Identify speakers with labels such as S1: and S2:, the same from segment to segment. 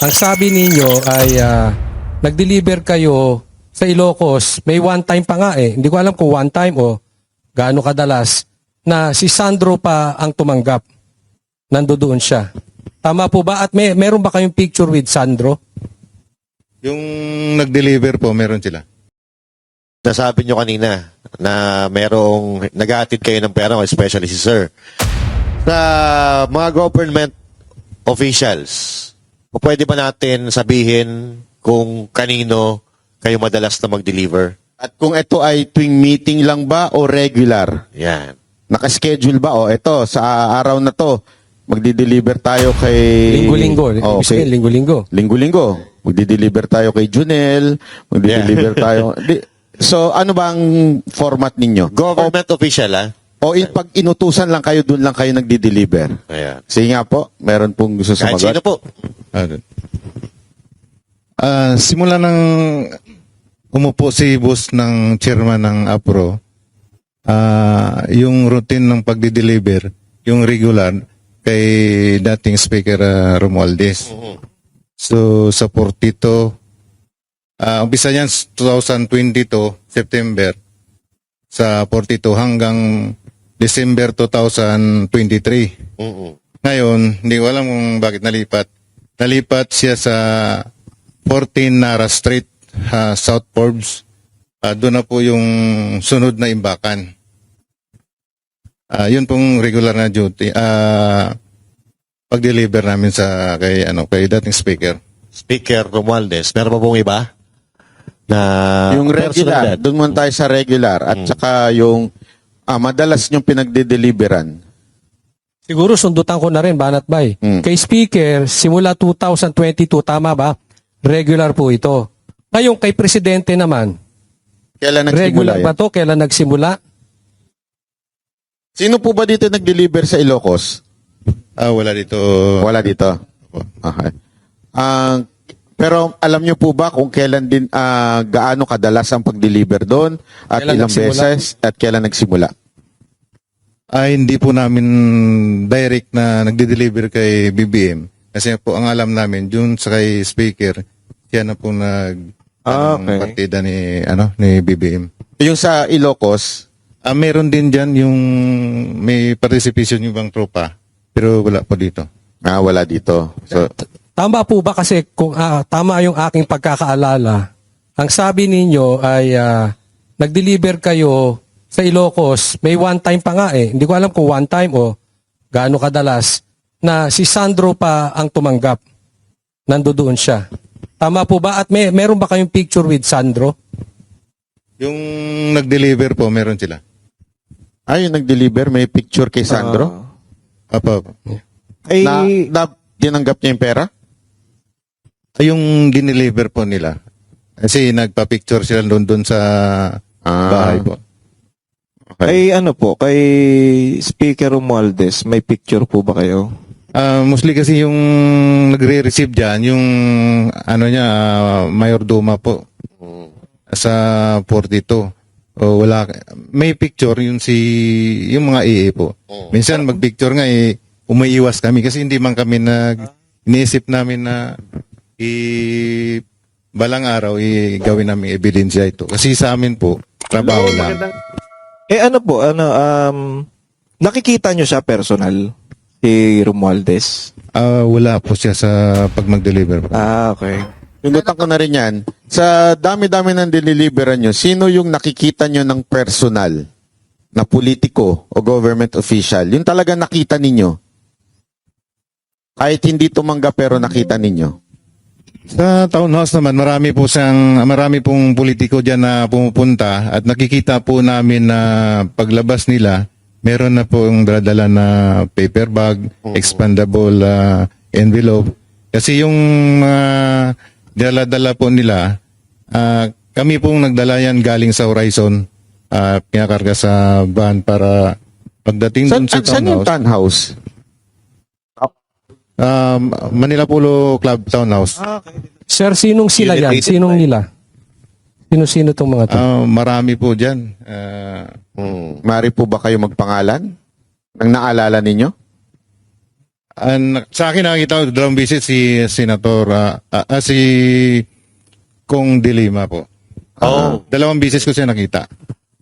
S1: Ang sabi ninyo ay nag-deliver kayo sa Ilocos. May one time pa nga eh. Hindi ko alam kung one time o gaano kadalas na si Sandro pa ang tumanggap. Nandoon siya. Tama po ba? At meron ba kayong picture with Sandro?
S2: Yung nag-deliver po, meron sila.
S3: Nasabi nyo kanina na merong nag-aatid kayo ng pera, especially si Sir. Sa mga government officials, pwede ba natin sabihin kung kanino kayo madalas na mag-deliver?
S4: At kung ito ay tuwing meeting lang ba o regular?
S3: Yan.
S4: Nakaschedule ba? O ito, sa araw na to, magdi-deliver tayo kay...
S1: Linggo-linggo.
S4: Oh,
S1: Ibig sabihin, linggo-linggo.
S4: Linggo-linggo. Magdi-deliver tayo kay Junel. Magdi-deliver tayo... So, ano ba ang format ninyo?
S3: Government official, ha?
S4: O pag inutusan lang kayo, dun lang kayo nagdi-deliver?
S3: Ayan.
S4: Sige nga po, meron pong gusto
S3: Kahit
S4: sumagot.
S3: sino po.
S2: Simula nang umupo si boss ng chairman ng APRO, yung routine ng pagdi-deliver, yung regular, kay dating Speaker Romualdez. So, sa 42, umpisa yan 2022, September, sa 42 hanggang December 2023. Ngayon, hindi ko alam kung bakit nalipat. Nalipat siya sa 14 Nara Street, South Forbes. Doon na po yung sunod na imbakan. Yun pong regular na duty. Pag-deliver namin sa kay dating speaker.
S3: Speaker Romualdez. Meron pa pong iba? Na
S4: Yung regular,
S3: personalidad?
S4: doon muna tayo sa regular. At saka yung madalas yung pinagde-deliveran.
S1: Siguro sundutan ko na rin, Banat Bay. Kay Speaker, simula 2022, tama ba? Regular po ito. Ngayon, kay Presidente naman,
S4: Kailan nagsimula
S1: regular
S4: yan?
S1: ba to? Kailan nagsimula?
S4: Sino po ba dito nag-deliver sa Ilocos?
S2: Wala dito.
S4: Wala dito. Okay. Pero alam niyo po ba kung kailan din gaano kadalas ang pag-deliver doon at
S1: Kailan
S4: ilang
S1: nagsimula?
S4: beses at kailan nagsimula?
S2: Hindi po namin direct na nagde-deliver kay BBM. Kasi po ang alam namin, dun sa kay speaker, siya na po
S4: Okay.
S2: partida ni BBM.
S4: Yung sa Ilocos,
S2: Meron din dyan yung may participation yung ibang tropa, pero wala po dito.
S4: wala dito. So,
S1: Tama po ba kasi kung tama yung aking pagkakaalala, ang sabi ninyo ay nag-deliver kayo sa Ilocos, may one time pa nga eh. Hindi ko alam kung one time o gaano kadalas na si Sandro pa ang tumanggap. Nandoon siya. Tama po ba? At meron ba kayong picture with Sandro?
S2: Yung nag-deliver po, meron sila.
S4: yung nag-deliver, may picture kay Sandro?
S2: Apa.
S4: Na tinanggap niya yung pera?
S2: Yung dineliver po nila. Kasi nagpa-picture sila doon sa bahay po.
S4: Okay.
S5: Kay kay Speaker Romualdez, may picture po ba kayo?
S2: Mostly kasi yung nagre-receive dyan, yung Mayordoma po. Sa 42. Wala. May picture yung mga EA po. Minsan mag-picture nga umiiwas kami kasi hindi man kami iniisip namin na balang araw gawin namin ebidensya ito. Kasi sa amin po, trabaho lang.
S5: Nakikita nyo siya personal, si Romualdez?
S2: Wala po siya sa pag mag-deliver.
S5: Okay.
S4: Pindutan ko na rin yan. Sa dami-dami ng diniliberan nyo, sino yung nakikita nyo ng personal na politiko o government official? Yung talaga nakita ninyo? Kahit hindi tumanggap pero nakita ninyo?
S2: Sa townhouse naman, marami pong politiko diyan na pumupunta at nakikita po namin na paglabas nila, meron na pong dala na paper bag, expandable envelope. Kasi yung dala-dala po nila, kami pong nagdala yan galing sa Horizon, pinakarga sa van para pagdating dun sa
S4: Saan yung
S2: townhouse.
S4: townhouse?
S2: Manila Polo Club Townhouse.
S1: Sir, sinong sila yan? Sinong nila? Sino-sino itong mga to?
S2: Marami po dyan.
S4: Mari po ba kayo magpangalan? Nang naalala ninyo?
S2: Sa akin nakita ko dalawang beses si Senator, si Kong De Lima po. Dalawang beses ko siya nakita.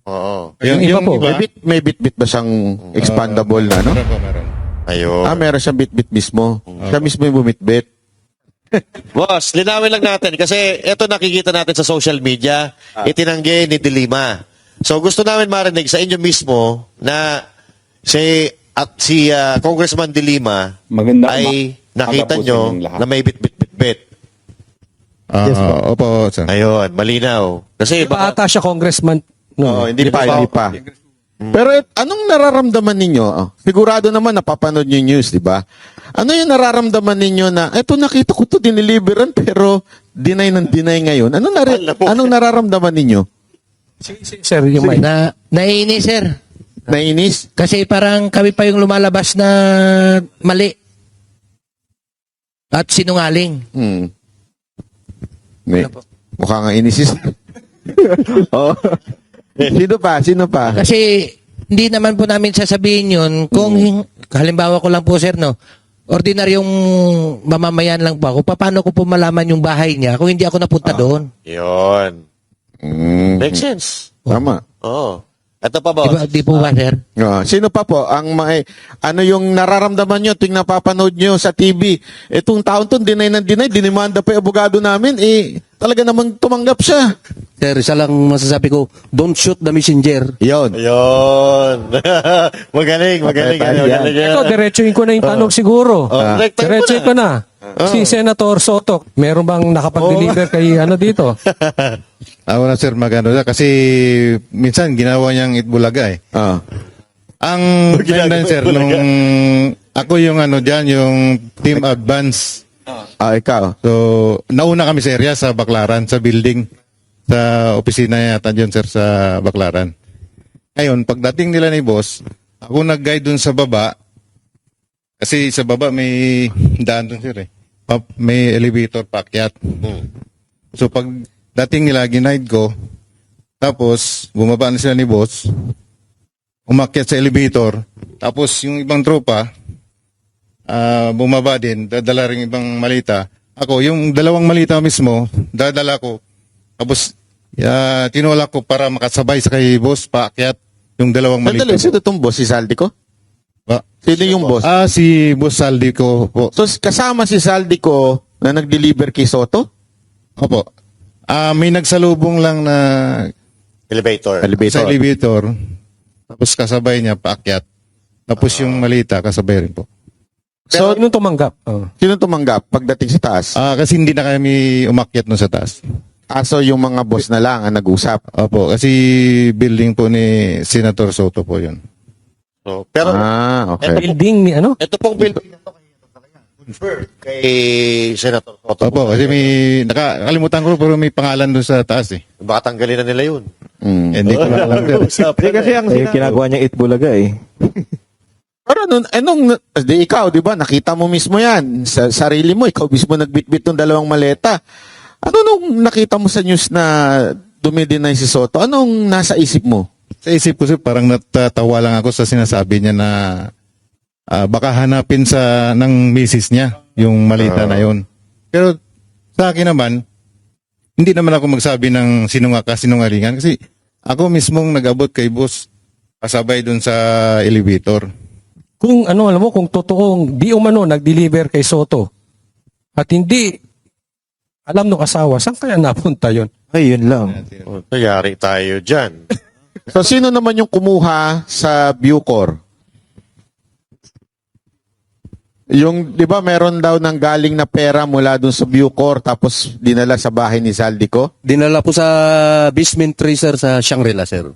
S3: Oo.
S1: Yung iba po,
S4: May bit-bit ba siyang expandable na, no?
S2: Meron po, meron.
S3: Ayun.
S4: Meron siyang bit-bit mismo. Siya mismo yung bumit-bit.
S3: Boss, linawin lang natin kasi ito nakikita natin sa social media, itinanggi ni De Lima. So gusto namin marinig sa inyo mismo na si Congressman De Lima ay nakita nyo na may bit-bit-bit-bit.
S2: Opo, sir.
S3: Ayun, malinaw. Kasi
S1: pa ata siya congressman.
S4: Oo,
S1: No.
S4: hindi pa. Pero anong nararamdaman ninyo? Sigurado naman napapanood nyo yung news, di ba? Ano yung nararamdaman ninyo na, eto nakita ko to diniliberan pero deny ng deny ngayon. Anong nararamdaman ninyo?
S1: Sir, yung mic.
S6: Naiinis, sir.
S4: Nainis?
S6: Kasi parang kami pa yung lumalabas na mali. At sinungaling.
S4: Mukha nga inisis. Oo. Sino pa?
S6: Kasi hindi naman po namin sasabihin yun kung halimbawa ko lang po, sir, no? Ordinaryong mamamayan lang po ako. Paano ko po malaman yung bahay niya kung hindi ako napunta doon?
S3: yun. Makes sense.
S4: Tama.
S3: Oo. Ito pa, boss.
S6: Di po ba, sir?
S4: Sino pa po? Ano yung nararamdaman nyo tuwing napapanood nyo sa TV? Itong taon to, deny ng deny, dinimanda pa yung abogado namin, talaga namang tumanggap siya.
S7: Sir, isa lang masasabi ko, don't shoot the messenger.
S4: Yun.
S3: Ayun. magaling.
S1: Ito, diretsuin ko na yung tanong siguro. Diretsuin ko na. Si Senator Soto, meron bang nakapag-deliver kay dito?
S2: Ako na, sir, magano na. Kasi minsan ginawa niyang Itbulaga eh. Ang timeline, sir, nung ako yung dyan, yung team advance.
S4: Ikaw.
S2: So, nauna kami sa area sa Baclaran, sa building, sa opisina yata dyan, sir, sa Baclaran. Ngayon, pagdating nila ni boss, ako nag-guide dun sa baba, kasi sa baba may daan dun, sir, eh. May elevator paakyat. So, pag dating nila, ginaid ko, tapos, bumaba na sila ni boss, umakyat sa elevator, tapos yung ibang tropa, bumaba din, dadala rin ibang malita. Ako, yung dalawang malita mismo, dadala ko. Tapos, tinulak ko para makasabay sa kay boss, paakyat yung dalawang malita.
S4: Sandali, sino itong boss? Si Saldico? Sino yung boss?
S2: Si boss Saldico po.
S4: So, kasama si Saldico na nag-deliver kay Soto?
S2: Opo. May nagsalubong lang na
S3: Elevator.
S2: sa elevator. Tapos kasabay niya, paakyat. Tapos yung malita, kasabay rin po.
S1: So, anong tumanggap?
S4: Sino tumanggap pagdating sa taas?
S2: Kasi hindi na kami umakyat nun sa taas.
S4: So yung mga boss na lang ang nag-usap.
S2: Opo, kasi building po ni Senator Soto po yun.
S3: So, pero,
S4: Okay.
S1: Building ni
S3: ito pong building na ito confirmed kay Senator Soto.
S2: Opo, kasi may, nakalimutan ko pero may pangalan doon sa taas eh.
S3: Baka tanggalin na nila yun.
S2: Hindi ko na alam.
S4: Hindi kasi ang
S5: Ginagawa niyang Itbulaga eh.
S4: Pero ikaw, di ba, nakita mo mismo yan. Sa sarili mo, ikaw mismo nagbitbit ng dalawang maleta. Ano nung nakita mo sa news na dumidinay si Soto? Anong nasa isip mo?
S2: Sa isip ko parang natatawa lang ako sa sinasabi niya na baka hanapin ng misis niya yung malita na yon. Pero sa akin naman, hindi naman ako magsabi ng sinungalingan kasi ako mismong nag-abot kay boss kasabay dun sa elevator.
S1: Kung alam mo, kung totoong di umano nag-deliver kay Soto at hindi alam ng asawa, saan kaya napunta yon?
S5: Ay, yun lang.
S3: Nangyari tayo dyan.
S4: So, sino naman yung kumuha sa Bucor? Yung, di ba, meron daw ng galing na pera mula dun sa Bucor tapos dinala sa bahay ni Saldico?
S7: Dinala po sa basement 3, sir, sa Shangri-La, sir.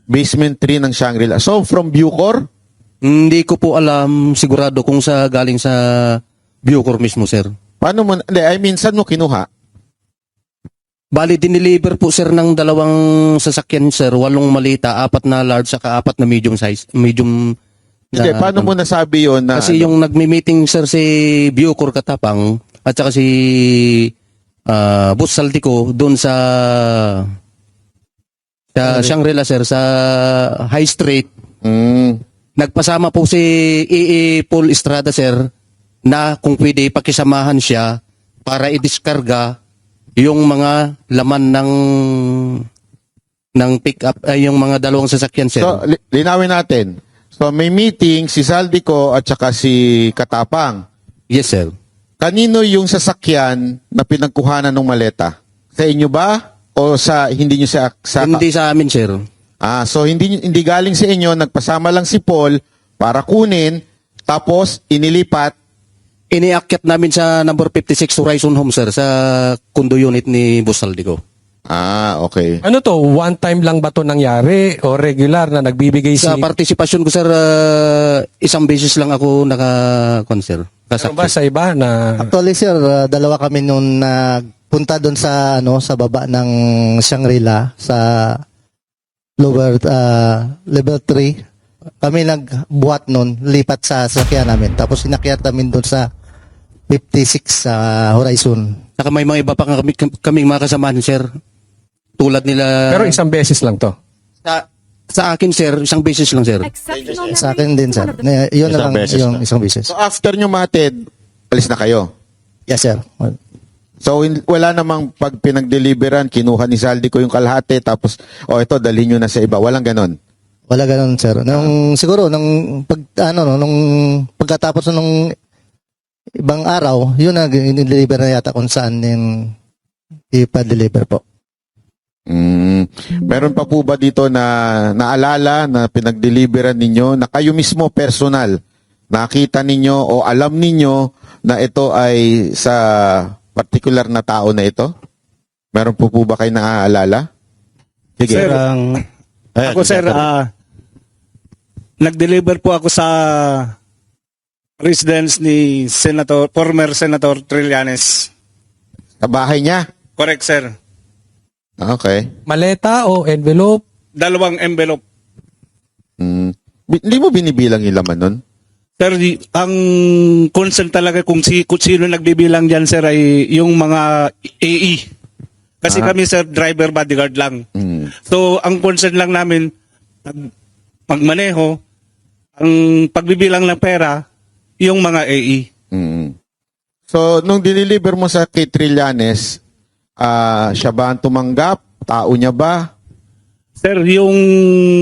S4: Basement 3 ng Shangri-La. So, from Bucor?
S7: Hindi ko po alam sigurado kung galing sa Bucor mismo, sir.
S4: Paano mo, saan mo kinuha?
S7: Bali, dineliver po, sir, ng 2 sasakyan, sir. 8 malita, 4 na large, saka 4 na medium size. Medium
S4: Hindi, paano mo nasabi yun na...
S7: Kasi yung nagmi-meeting, sir, si Bucor Katapang at saka si Boss Saldico doon sa Shangri-La, sir, sa High Street. Nagpasama po si E.E. Paul Estrada, sir, na kung pwede pakisamahan siya para idiskarga yung mga laman ng pick-up, yung mga dalawang sasakyan, sir.
S4: So, linawin natin. So, may meeting si Saldico at saka si Katapang.
S7: Yes, sir.
S4: Kanino yung sasakyan na pinagkuhanan ng maleta? Sa inyo ba? O sa hindi nyo sa
S7: Hindi sa amin, sir.
S4: So hindi galing sa inyo, nagpasama lang si Paul para kunin, tapos inilipat.
S7: Iniakyat namin sa number 56 Horizon Home, sir, sa condo unit ni Busaldi ko.
S4: Okay.
S1: Ano to, one time lang ba to nangyari o regular na nagbibigay
S7: Sa partisipasyon ko, sir, isang beses lang ako naka-concert.
S1: Ano ba sa iba na
S8: Actually, sir, dalawa kami nung nagpunta doon sa sa baba ng Shangri-La sa lower level 3. Kami nagbuhat noon, lipat sa sasakyan namin. Tapos inakyat namin doon sa 56 sa Horizon.
S7: Saka may mga iba pa kaming mga kasamahan, sir. Tulad nila...
S1: pero isang beses lang to?
S7: Sa akin, sir, isang beses lang, sir.
S8: Sa akin din, sir. Yun na
S3: Isang
S8: lang
S3: beses
S8: yung
S3: lang.
S8: isang beses.
S4: So after nyo matid, alis na kayo.
S8: Yes, sir.
S4: So wala namang pag pinag-deliveran, kinuha ni Saldico yung kalahati, tapos ito dalhin nyo na sa iba. Walang ganon.
S8: Wala ganun, sir. Siguro, nung pagkatapos nung ibang araw, yun na, in-deliver na yata kung saan yung ipa-deliver po.
S4: Meron pa po ba dito na naalala na pinag-deliveran ninyo na kayo mismo personal nakita ninyo o alam ninyo na ito ay sa particular na tao na ito? Meron po ba kayo naaalala? Sige.
S9: Sir, ako sir, nag-deliver po ako sa residence ni former Senator Trillanes.
S4: Sa bahay niya?
S9: Correct, sir.
S4: Okay.
S1: Maleta o envelope?
S9: 2 envelope.
S4: Hindi mo binibilang yung laman nun?
S9: Sir, ang concern talaga kung sino nagbibilang dyan, sir, ay yung mga AE. Kasi kami, sir, driver bodyguard lang. So, ang concern lang namin, pagmaneho, ang pagbibilang ng pera, yung mga AE.
S4: So, nung diniliver mo sa kay Trillanes, siya ba ang tumanggap? Tao niya ba?
S9: Sir, yung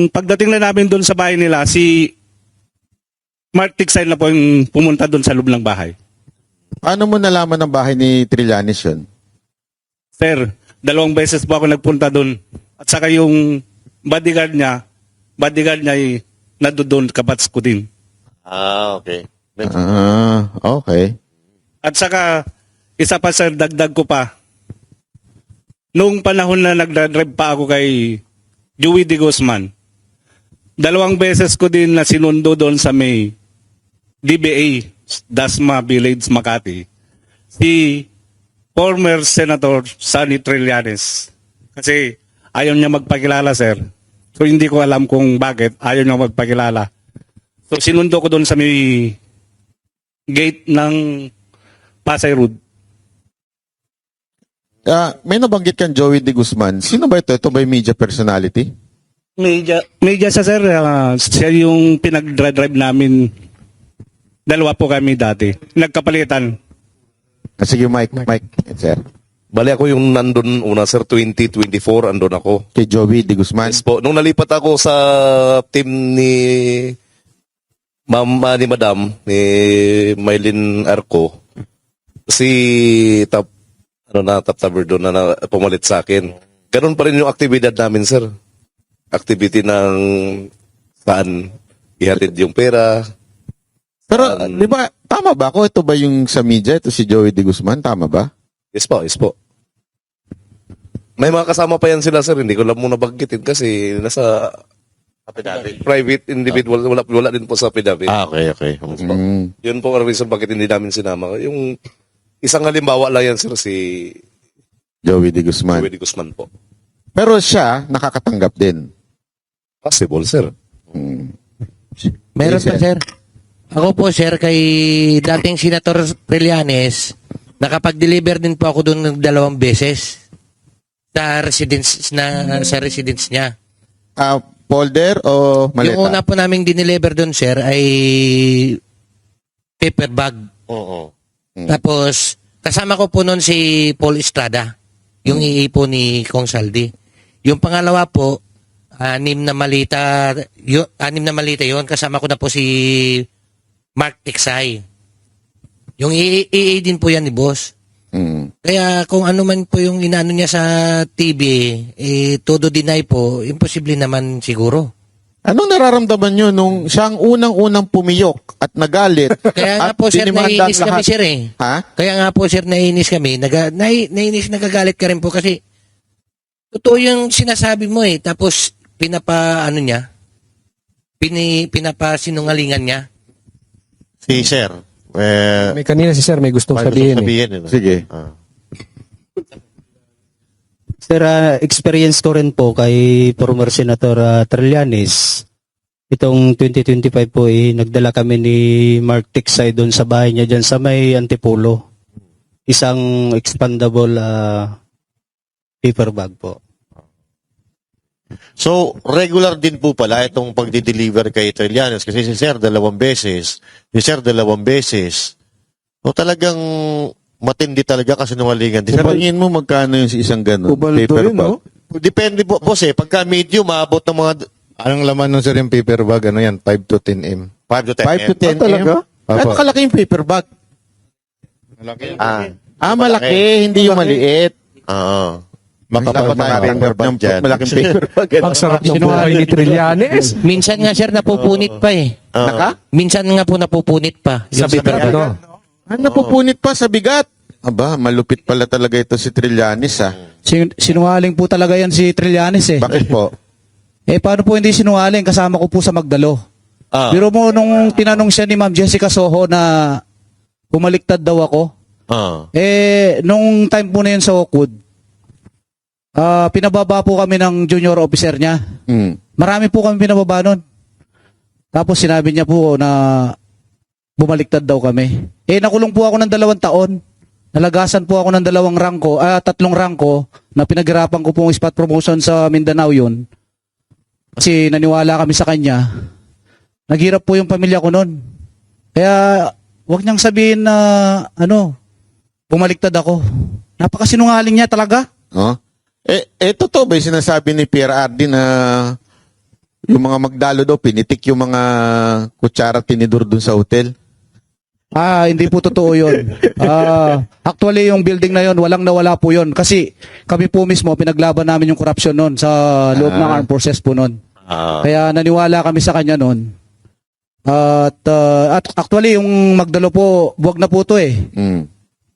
S9: pagdating na namin doon sa bahay nila, si Mark Tiksay na po yung pumunta doon sa loob ng bahay.
S4: Paano mo nalaman ng bahay ni Trillanes yun?
S9: Sir, 2 beses po ako nagpunta doon. At saka yung bodyguard niya ay nadoon kabats ko din.
S3: Okay.
S4: Okay.
S9: At saka, isa pa sir, dagdag ko pa. Noong panahon na nagdadrive pa ako kay Joey De Guzman, 2 beses ko din na sinundo doon sa may DBA, Dasma Village, Makati, si former Senator Sonny Trillanes. Kasi ayaw niya magpakilala, sir. So hindi ko alam kung bakit ayaw niya magpakilala. So sinundo ko doon sa may gate ng Pasay Road.
S4: May nabanggit kang Joey De Guzman. Sino ba ito? Ito ba yung media personality?
S9: Media siya, sir. Siya yung pinag-drive namin. 2 po kami dati. Nagkapalitan.
S4: Sige, Mike, sir.
S10: Bali ako yung nandun una, sir, 2024, andun ako.
S4: Kay Joey De Guzman.
S10: Yes po. Nung nalipat ako sa team ni ni Madam, ni Maylin Arco, si Top Taber doon na pumalit sa akin. Ganun pa rin yung aktibidad namin, sir. Activity ng saan ihatid yung pera.
S4: Pero, di ba, tama ba ako? Ito ba yung sa media? Ito si Joey De Guzman? Tama ba?
S10: Yes po, yes po. May mga kasama pa yan sila, sir. Hindi ko lang muna banggitin kasi nasa private individual. Wala din po sa affidavit.
S3: Okay.
S10: Yun po ang reason bakit hindi namin sinama. Yung isang halimbawa lang yan, sir, si
S4: Joey De Guzman.
S10: Joey De Guzman po.
S4: Pero siya, nakakatanggap din.
S10: Possible, sir.
S6: Meron pa, sir. Ako po, sir, kay dating Senator Trillanes, nakapag-deliver din po ako doon ng 2 beses sa residence niya.
S4: Folder o maleta?
S6: Yung una po naming dineliver doon, sir, ay paper bag.
S3: Oo.
S6: Tapos, kasama ko po noon si Paul Estrada, yung iipo ni Kong Saldi. Yung pangalawa po, anim na malita yun. Kasama ko na po si Mark Tiksay. Yung EA din po yan ni boss. Kaya kung ano man po yung inaano niya sa TV, todo deny po, imposible naman siguro.
S4: Anong nararamdaman nyo nung siyang unang-unang pumiyok at nagalit?
S6: Kaya nga
S4: at
S6: po sir,
S4: dinimandang
S6: naiinis kami
S4: lahat?
S6: sir eh.
S4: Ha?
S6: Kaya nga po sir, naiinis kami. Naiinis, nagagalit ka rin po kasi totoo yung sinasabi mo eh. Tapos pinapasinungalingan niya.
S3: Si Sir.
S1: May kanina si Sir may gustong sabihin.
S4: Sige.
S11: Sir, experience ko rin po kay former Senator Trillanes. Itong 2025 po, nagdala kami ni Mark Tiksay doon sa bahay niya dyan sa may Antipolo. Isang expandable paper bag po.
S3: So, regular din po pala itong pagdi-deliver kay Trillanes kasi si Sir 2 beses, si Sir 2 beses. So, talagang matindi talaga kasi nungalingan.
S4: Sa tingin mo, magkano yung isang gano'n? Paper bag?
S3: Depende po, boss eh. Pagka medium, maabot ng mga
S2: Anong laman nun sir yung paper bag? Ano yan? 5 to 10 m.
S3: 5 to 10
S4: 5 to 10
S2: talaga?
S4: Ano kalaki yung paper bag? Malaki, hindi yung maliit.
S3: Oo.
S2: Makapal mga paper bag dyan.
S4: Malaking paper bag.
S1: Ang sarap ng buhay ni Trillanes.
S6: Minsan nga sir, napupunit pa eh. Minsan nga po napupunit pa.
S1: Sa paper bag.
S4: Napupunit pa sa bigat. Aba, malupit pala talaga ito si Trillanes
S11: Sinungaling po talaga yan si Trillanes eh.
S4: Bakit po?
S11: Paano po hindi sinungaling? Kasama ko po sa Magdalo. Biro mo nung tinanong siya ni Ma'am Jessica Soho na bumaliktad daw ako. Nung time po na yun sa Oakwood, pinababa po kami ng junior officer niya. Marami po kami pinababa nun. Tapos sinabi niya po na bumaliktad daw kami. Nakulong po ako ng 2 taon. Nalagasan po ako ng 2 rangko, 3 rangko na pinaghirapan ko pong spot promotion sa Mindanao yun. Kasi naniwala kami sa kanya. Naghirap po yung pamilya ko nun. Kaya wag niyang sabihin na bumaliktad ako. Napakasinungaling niya talaga.
S4: Totoo ba yung sinasabi ni Pierre Ardi na yung mga Magdalo daw, pinitik yung mga kutsara tinidor dun sa hotel?
S11: Hindi po totoo yun. Actually, yung building na yun, walang nawala po yun. Kasi kami po mismo, pinaglaban namin yung corruption nun sa loob ng armed forces po nun. Kaya naniwala kami sa kanya nun. At actually, yung Magdalo po, buwag na po to eh.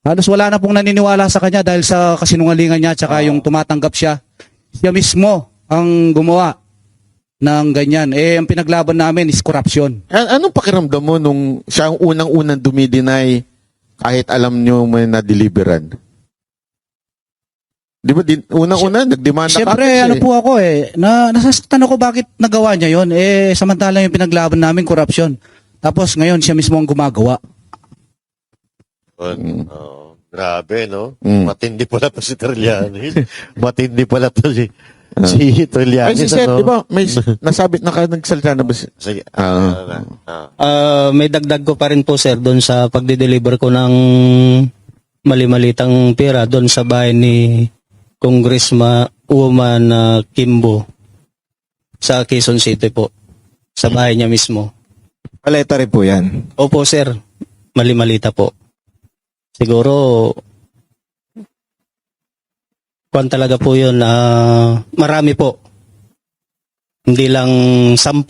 S11: Halos wala na pong naniniwala sa kanya dahil sa kasinungalingan niya tsaka yung tumatanggap siya. Siya mismo ang gumawa ng ganyan. Ang pinaglaban namin is corruption.
S4: Anong pakiramdam mo nung siya ang unang-unang dumidinay kahit alam nyo may na-deliveran? Di ba, unang-una, nagdemanda ka?
S11: Siyempre, po ako nasasaktan ako bakit nagawa niya yun. Samantalang yung pinaglaban namin, corruption. Tapos ngayon, siya mismo ang gumagawa.
S3: Grabe, no? Matindi pala to si Trillanes. Matindi pala to si Trillanes.
S4: Si Sir, di ba, may nasabi, nagsalita na ba?
S3: Sige.
S11: May dagdag ko pa rin po sir doon sa pagde-deliver ko ng mali-malitang pera doon sa bahay ni Congresswoman Kimbo sa Quezon City po. Sa bahay niya mismo.
S5: Paleta rin po yan.
S11: Opo sir, mali-malita po. Siguro kung talaga po yun, marami po. Hindi lang 10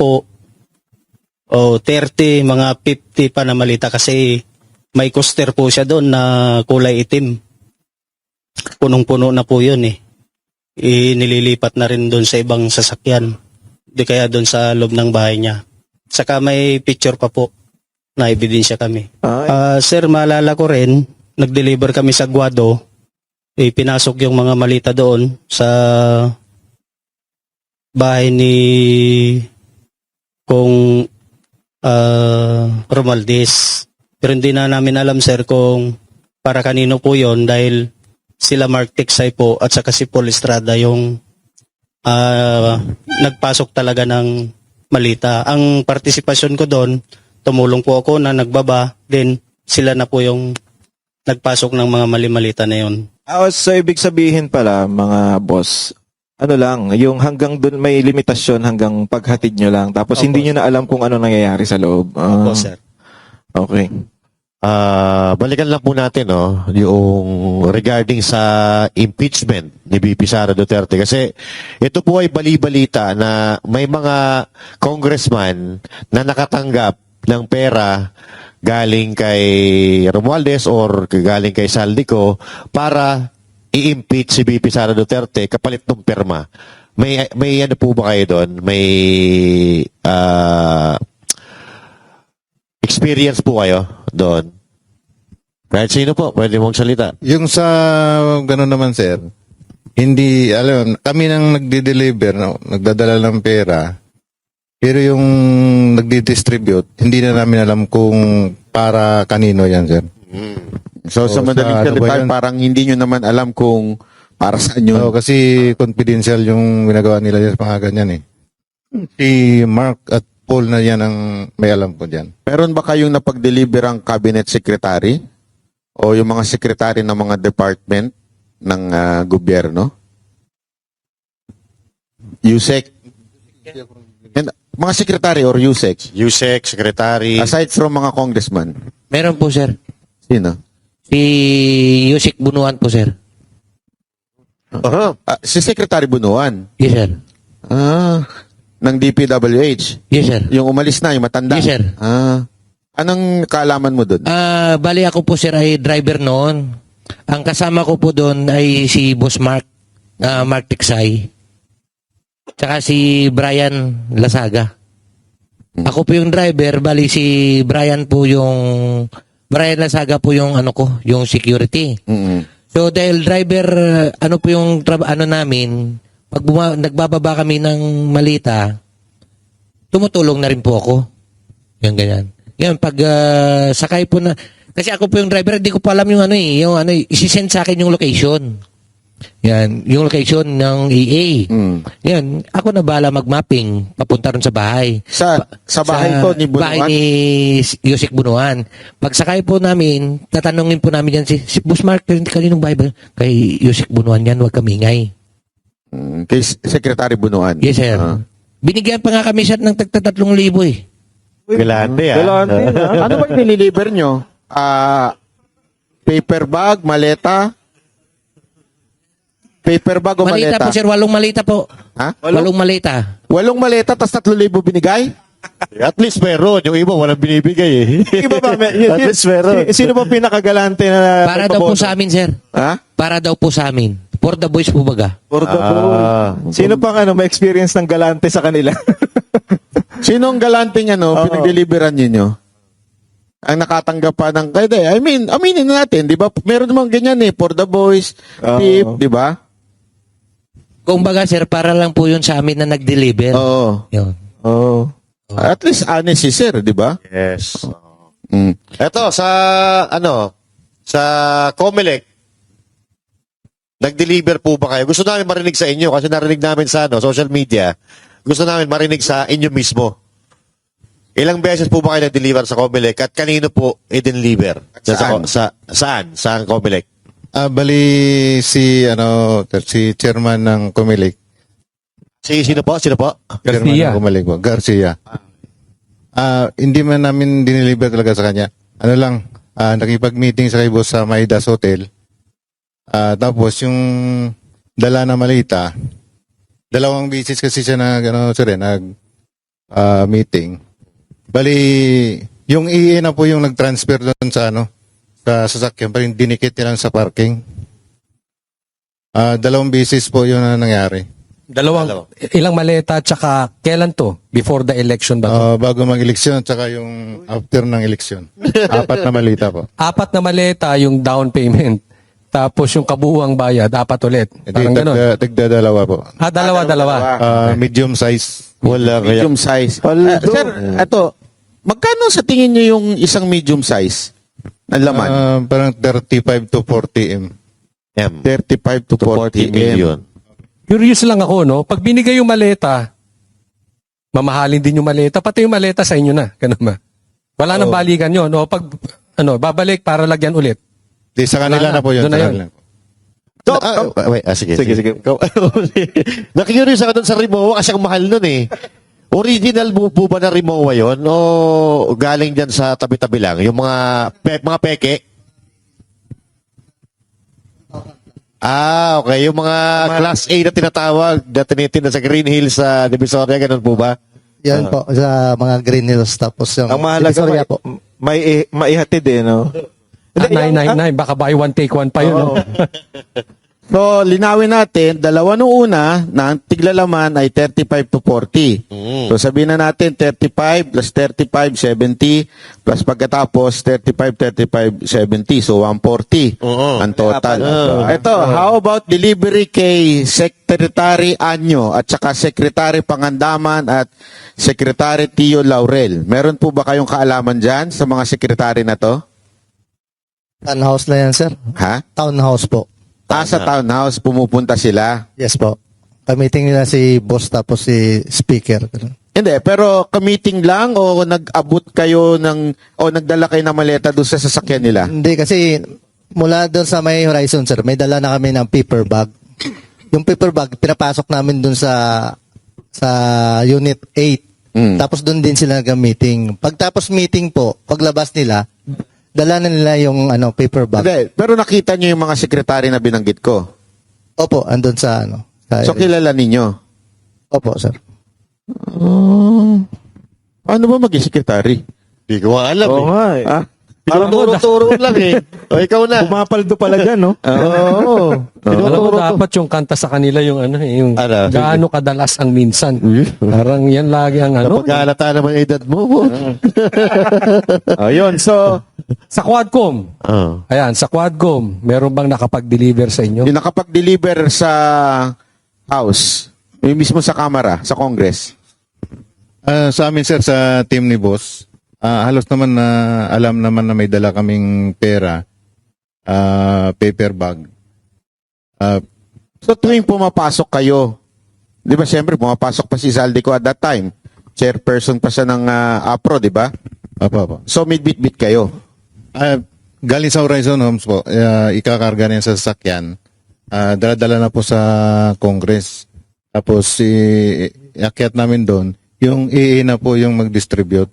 S11: o 30, mga 50 pa na malita kasi may coaster po siya doon na kulay itim. Punong-puno na po yun eh. Nililipat na rin doon sa ibang sasakyan. Di kaya doon sa loob ng bahay niya. Saka may picture pa po na ebidensya kami. Sir, maalala ko rin, nag-deliver kami sa Guado. Pinasok yung mga malita doon sa bahay ni Kong Romualdez. Pero hindi na namin alam sir kung para kanino po yon dahil sila Mark Tiksay po at saka si Paul Estrada yung nagpasok talaga ng malita. Ang partisipasyon ko doon, tumulong po ako na nagbaba, then sila na po yung nagpasok ng mga mali-malita na yun.
S5: So, ibig sabihin pala, mga boss, ano lang, yung hanggang dun may limitasyon hanggang paghatid nyo lang. Tapos
S11: Opo,
S5: hindi nyo na alam kung ano nangyayari sa loob.
S11: Opo, sir.
S5: Okay.
S3: Balikan lang po natin yung regarding sa impeachment ni VP Sara Duterte kasi ito po ay bali-balita na may mga congressman na nakatanggap ng pera galing kay Romualdez or galing kay Saldico para i-impeach si VP Sara Duterte kapalit ng perma. May ano po ba kayo doon? May experience po kayo doon? Kahit sino po, pwede mong salita.
S2: Yung sa gano'n naman, sir, hindi, alam, kami nang nagdi-deliver, no, nagdadala ng pera, pero yung nagdi-distribute, hindi na namin alam kung para kanino yan, sir.
S4: So, sa
S2: So,
S4: madaling
S2: sa ano ba
S4: salita,
S2: yun?
S4: parang hindi nyo naman alam kung para saan yun.
S2: Oo, kasi confidential yung ginagawa nila yan, mga ganyan eh. Si Mark at Paul na yan ang may alam po dyan.
S4: Meron ba kayong napag-deliver ang cabinet secretary o yung mga secretary ng mga department ng gobyerno? USEC? Mga secretary or USEC?
S3: USEC, secretary.
S4: Aside from mga congressman,
S6: Meron po, sir.
S4: sino?
S6: Si Yusik Bunuan po, sir.
S4: Si Secretary Bunuan.
S6: Yes, sir.
S4: Ng DPWH.
S6: Yes, sir.
S4: Yung umalis na, yung matanda.
S6: Yes, sir.
S4: Anong kaalaman mo dun?
S6: Bali ako po, sir, ay driver noon. Ang kasama ko po doon ay si Boss Mark, Mark Tiksay. Tsaka si Brian Lasaga. Ako po yung driver, bali si Brian Lasaga po yung ano ko, yung security. So dahil driver, ano po yung namin, pag nagbababa kami ng malita, tumutulong na rin po ako. Yan ganyan. Yan pag sakay po na, kasi ako po yung driver, hindi ko pa alam yung isi-send sa akin yung location. Yan, yung location ng EA. Yan, ako na bahala mag-mapping papunta rin sa bahay.
S4: Sa bahay ko ni Bunuan?
S6: Bahay ni Yusik Bunuan. Pagsakay po namin, tatanungin po namin yan si Boss Mark, kaninong bahay ba? Kay Yusik Bunuan yan, huwag kamingay.
S4: Kay Secretary Bunuan?
S6: Yes, sir. Binigyan pa nga kami sir ng tagta 3,000 eh.
S3: Galante,
S4: Ano ba yung nililiver nyo? Paper bag, maleta? Paper bag o
S6: Malita
S4: maleta?
S6: po sir, 8 malita po.
S4: Ha?
S6: 8 malita.
S4: 8 maleta, tas 3,000 binigay?
S3: At least meron. Yung iba walang binibigay eh.
S5: Iba ba?
S3: At least meron.
S5: Sino ba pinakagalante na
S6: Para daw po sa amin sir.
S4: Ha?
S6: Para daw po sa amin. For the boys po baga.
S5: For the boy. Sino pang may experience ng galante sa kanila?
S4: Sino ang galante niya, pinag-deliveran niyo? Ang nakatanggap pa ng, aminin na natin, di ba? Meron naman ganyan for the boys, tip, di ba?
S6: Kung baga sir, para lang po yun sa amin na nag-deliver.
S4: Oo.
S6: Yun.
S4: At least honest si sir, di ba?
S3: Yes. Eto, sa Comelec, nag-deliver po ba kayo? Gusto namin marinig sa inyo kasi narinig namin sa social media. Gusto namin marinig sa inyo mismo. Ilang beses po ba kayo nag-deliver sa Comelec at kanino po i-deliver?
S4: Saan?
S3: Saan? Saan Comelec?
S2: Bali si chairman ng Comelec.
S3: Sino po?
S2: Chairman ng Comelec po, Garcia. Hindi man namin dineliver talaga sa kanya. Nakipag-meeting sa kay boss sa Maidas Hotel. Tapos yung dala na malita, 2 beses kasi siya meeting. Bali, yung EA na po yung nag-transfer doon sa sa sasakyan, parang dinikit nila sa parking. 2 beses po yun na nangyari.
S1: Ilang maleta tsaka kailan to? Before the election ba to?
S2: Bago mag-eleksyon, tsaka yung after ng eleksyon. 4 na malita po.
S1: 4 na maleta yung down payment. Tapos yung kabuuang bayad, 4 ulit. Parang gano'n.
S2: Tigda-2 po.
S1: Dalawa.
S2: Medium size.
S3: Wala kaya.
S4: Medium size. Sir, eto, magkano sa tingin nyo yung isang medium size na laman?
S2: Parang 35 to 40 M.
S4: 35 to 40
S3: million.
S1: Curious lang ako, no? Pag binigay yung maleta, mamahalin din yung maleta, pati yung maleta sa inyo na. Ganun ba? Wala nang balikan yun. No? Pag babalik para lagyan ulit.
S2: Di sa kanila
S1: Wala na.
S2: na po yun.
S1: Doon na
S2: sa
S1: yun.
S2: kanila.
S3: Sige. Na-curious ako dun sa Rimowa kasi ang mahal nun eh. Original mo po ba na Rimowa yon o galing dyan sa tabi-tabi lang? Yung mga peke? Okay. Yung mga Class A na tinatawag na tinitinda sa Green Hills sa Divisoria, ganun po ba?
S8: Yan po, sa mga Green Hills. Tapos yung
S5: Ang mahalaga,
S8: Divisoria po.
S5: maihatid eh, no?
S1: At 999, baka buy one take one pa yun. no?
S4: So, linawin natin, dalawa nung una na ang tiglalaman ay 35 to 40. So, sabihin na natin 35 plus 35, 70 plus pagkatapos 35, 70. So, 140 ang total. Ito, how about delivery kay Secretary Anyo at saka Secretary Pangandaman at Secretary Tio Laurel? Meron po ba kayong kaalaman dyan sa mga sekretary na to?
S8: Townhouse na yan, sir.
S4: Ha?
S8: Townhouse po.
S4: Sa townhouse, pumupunta sila.
S8: Yes po. Kamiting nila si boss tapos si speaker.
S4: Hindi, pero ka-meeting lang o nag-abot kayo o nagdala kayo ng maleta doon sa sasakyan nila?
S8: Hindi kasi mula doon sa may Horizon, sir, may dala na kami ng paper bag. Yung paper bag, pinapasok namin doon sa Unit 8. Tapos doon din sila nag-meeting. Pagtapos meeting po, paglabas nila, dala na nila yung paper bag.
S4: Hindi, pero nakita niyo yung mga sekretary na binanggit ko.
S8: Opo, andun sa
S4: So, kilala ninyo?
S8: Opo, sir.
S4: Ano ba maging sekretary?
S3: Hindi ko alam
S5: Oo nga eh.
S3: Parang turo-turo lang eh. O, ikaw na.
S5: Pumapaldo pala dyan, no?
S4: Oo.
S1: Alam mo, dapat yung kanta sa kanila yung yung
S3: Ano?
S1: gaano kadalas ang minsan. Parang yan lagi ang
S3: Napaghalata naman edad mo.
S4: Ayun, so,
S1: Sa Quadcom. Ayan, sa Quadcom, meron bang nakapag-deliver sa inyo?
S4: yung nakapag-deliver sa House, yung mismo sa Kamara, sa Congress.
S2: Sa amin, sir, sa team ni boss, halos naman na alam naman na may dala kaming pera, paper bag.
S4: So tuwing pumapasok kayo, di ba siyempre pumapasok pa si Zaldico at that time. Chairperson pa siya ng APRO, di ba?
S2: Apa.
S4: So may bit-bit kayo.
S2: Galing sa Horizon Homes po, ikakarga niya sa sasakyan. Dala-dala na po sa Congress. Tapos, iakyat namin doon. Yung EA na po yung mag-distribute.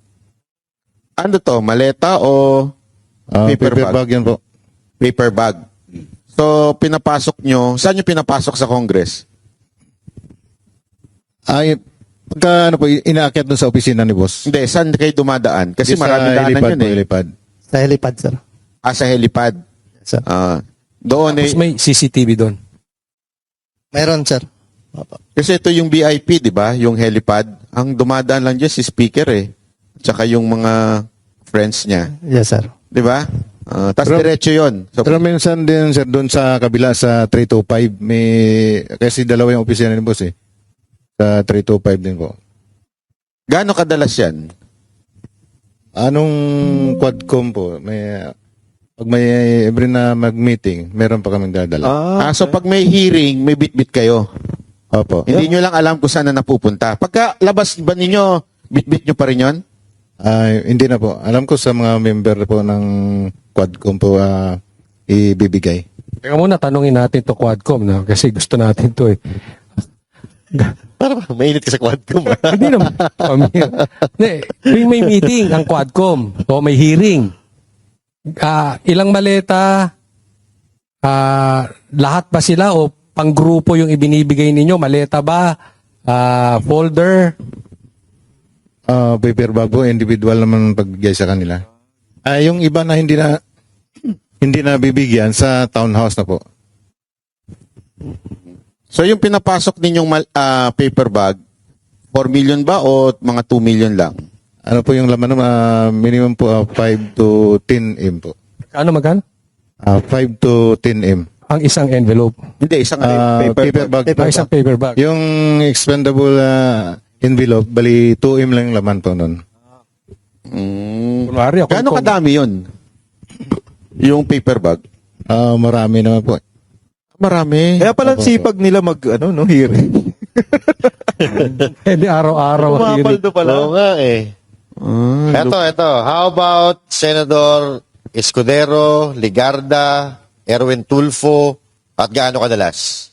S4: Ano to, maleta o paper bag?
S2: Yun po.
S4: Paper bag. So pinapasok nyo, saan nyo pinapasok sa Congress?
S2: Pagka inaakyat doon sa opisina ni boss.
S4: Hindi, saan kayo dumadaan? Kasi
S2: Sa
S4: marami daanan
S2: helipad
S4: yun
S2: po,
S4: eh.
S2: helipad.
S8: Sa helipad, sir.
S4: Sa helipad.
S8: Sir.
S4: Doon
S1: Tapos may CCTV doon.
S8: Meron, sir. Opo.
S4: kasi ito yung VIP, di ba? Yung helipad. Ang dumadaan lang dyan si speaker eh. Tsaka yung mga friends niya.
S8: Yes, sir.
S4: Di ba? Tapos
S2: Pero-
S4: diretso yun. So,
S2: Pero minsan din, sir, doon sa kabila sa 325, kasi dalawa yung opisina ni boss eh. Sa 325 din po.
S4: gaano kadalas yan?
S2: Anong Quadcom po, pag may every na mag-meeting, meron pa kaming dadala.
S4: So pag may hearing, may bit-bit kayo.
S2: Opo.
S4: Hindi nyo lang alam kung saan na napupunta. Pagka labas ba ninyo, bit-bit nyo pa rin yun?
S2: Hindi na po. Alam ko sa mga member po ng Quadcom po ibibigay.
S1: Teka muna, tanungin natin to Quadcom, no? Kasi gusto natin to eh.
S3: Parang mainit ka sa Quadcom.
S1: Hindi naman. Hindi, tuwing may meeting ang Quadcom o may hearing, ilang maleta, lahat ba sila o panggrupo yung ibinibigay ninyo? Maleta ba? Folder?
S2: Paper bag po, individual naman pagbigay sa kanila. Yung iba na hindi na bibigyan sa townhouse na po.
S4: So yung pinapasok ninyong paper bag, 4 million ba o mga 2 million lang?
S2: Ano po yung laman minimum po 5 to 10 M po.
S1: Magkano?
S2: 5 to 10 M.
S1: Ang isang envelope.
S4: Hindi, isang
S2: Paper bag.
S1: Isang paper bag.
S2: Yung expendable envelope, bali 2 M lang yung laman po nun.
S1: Kunwari, ako,
S4: Gaano kadami yun? Yung paper bag?
S2: Marami naman po.
S4: Marami.
S5: Kaya pala sipag nila hearing.
S1: Hindi araw-araw ang hearing.
S5: Pumapaldo pala.
S3: Oo nga eh. Eto. How about Senador Escudero, Ligarda, Erwin Tulfo, at gaano kadalas?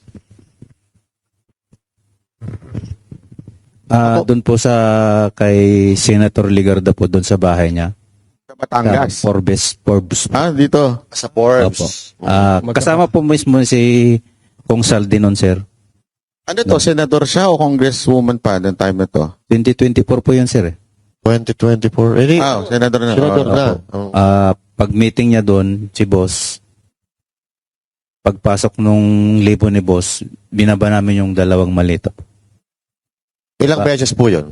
S12: Doon po sa kay Senator Ligarda po doon sa bahay niya.
S4: Sa Batangas.
S12: Forbes.
S4: Dito.
S3: Sa Forbes.
S12: Opo. Kasama po mismo si Kong Saldi noon, sir.
S4: Ano to? Senador siya o congresswoman pa noong time na to?
S12: 2024 po yun, sir.
S3: 2024.
S4: Senador na.
S3: Senador na.
S4: Opo.
S12: Pag meeting niya doon, si boss, pagpasok nung libo ni boss, binaba namin yung 2 malita.
S3: Ilang beses po yun?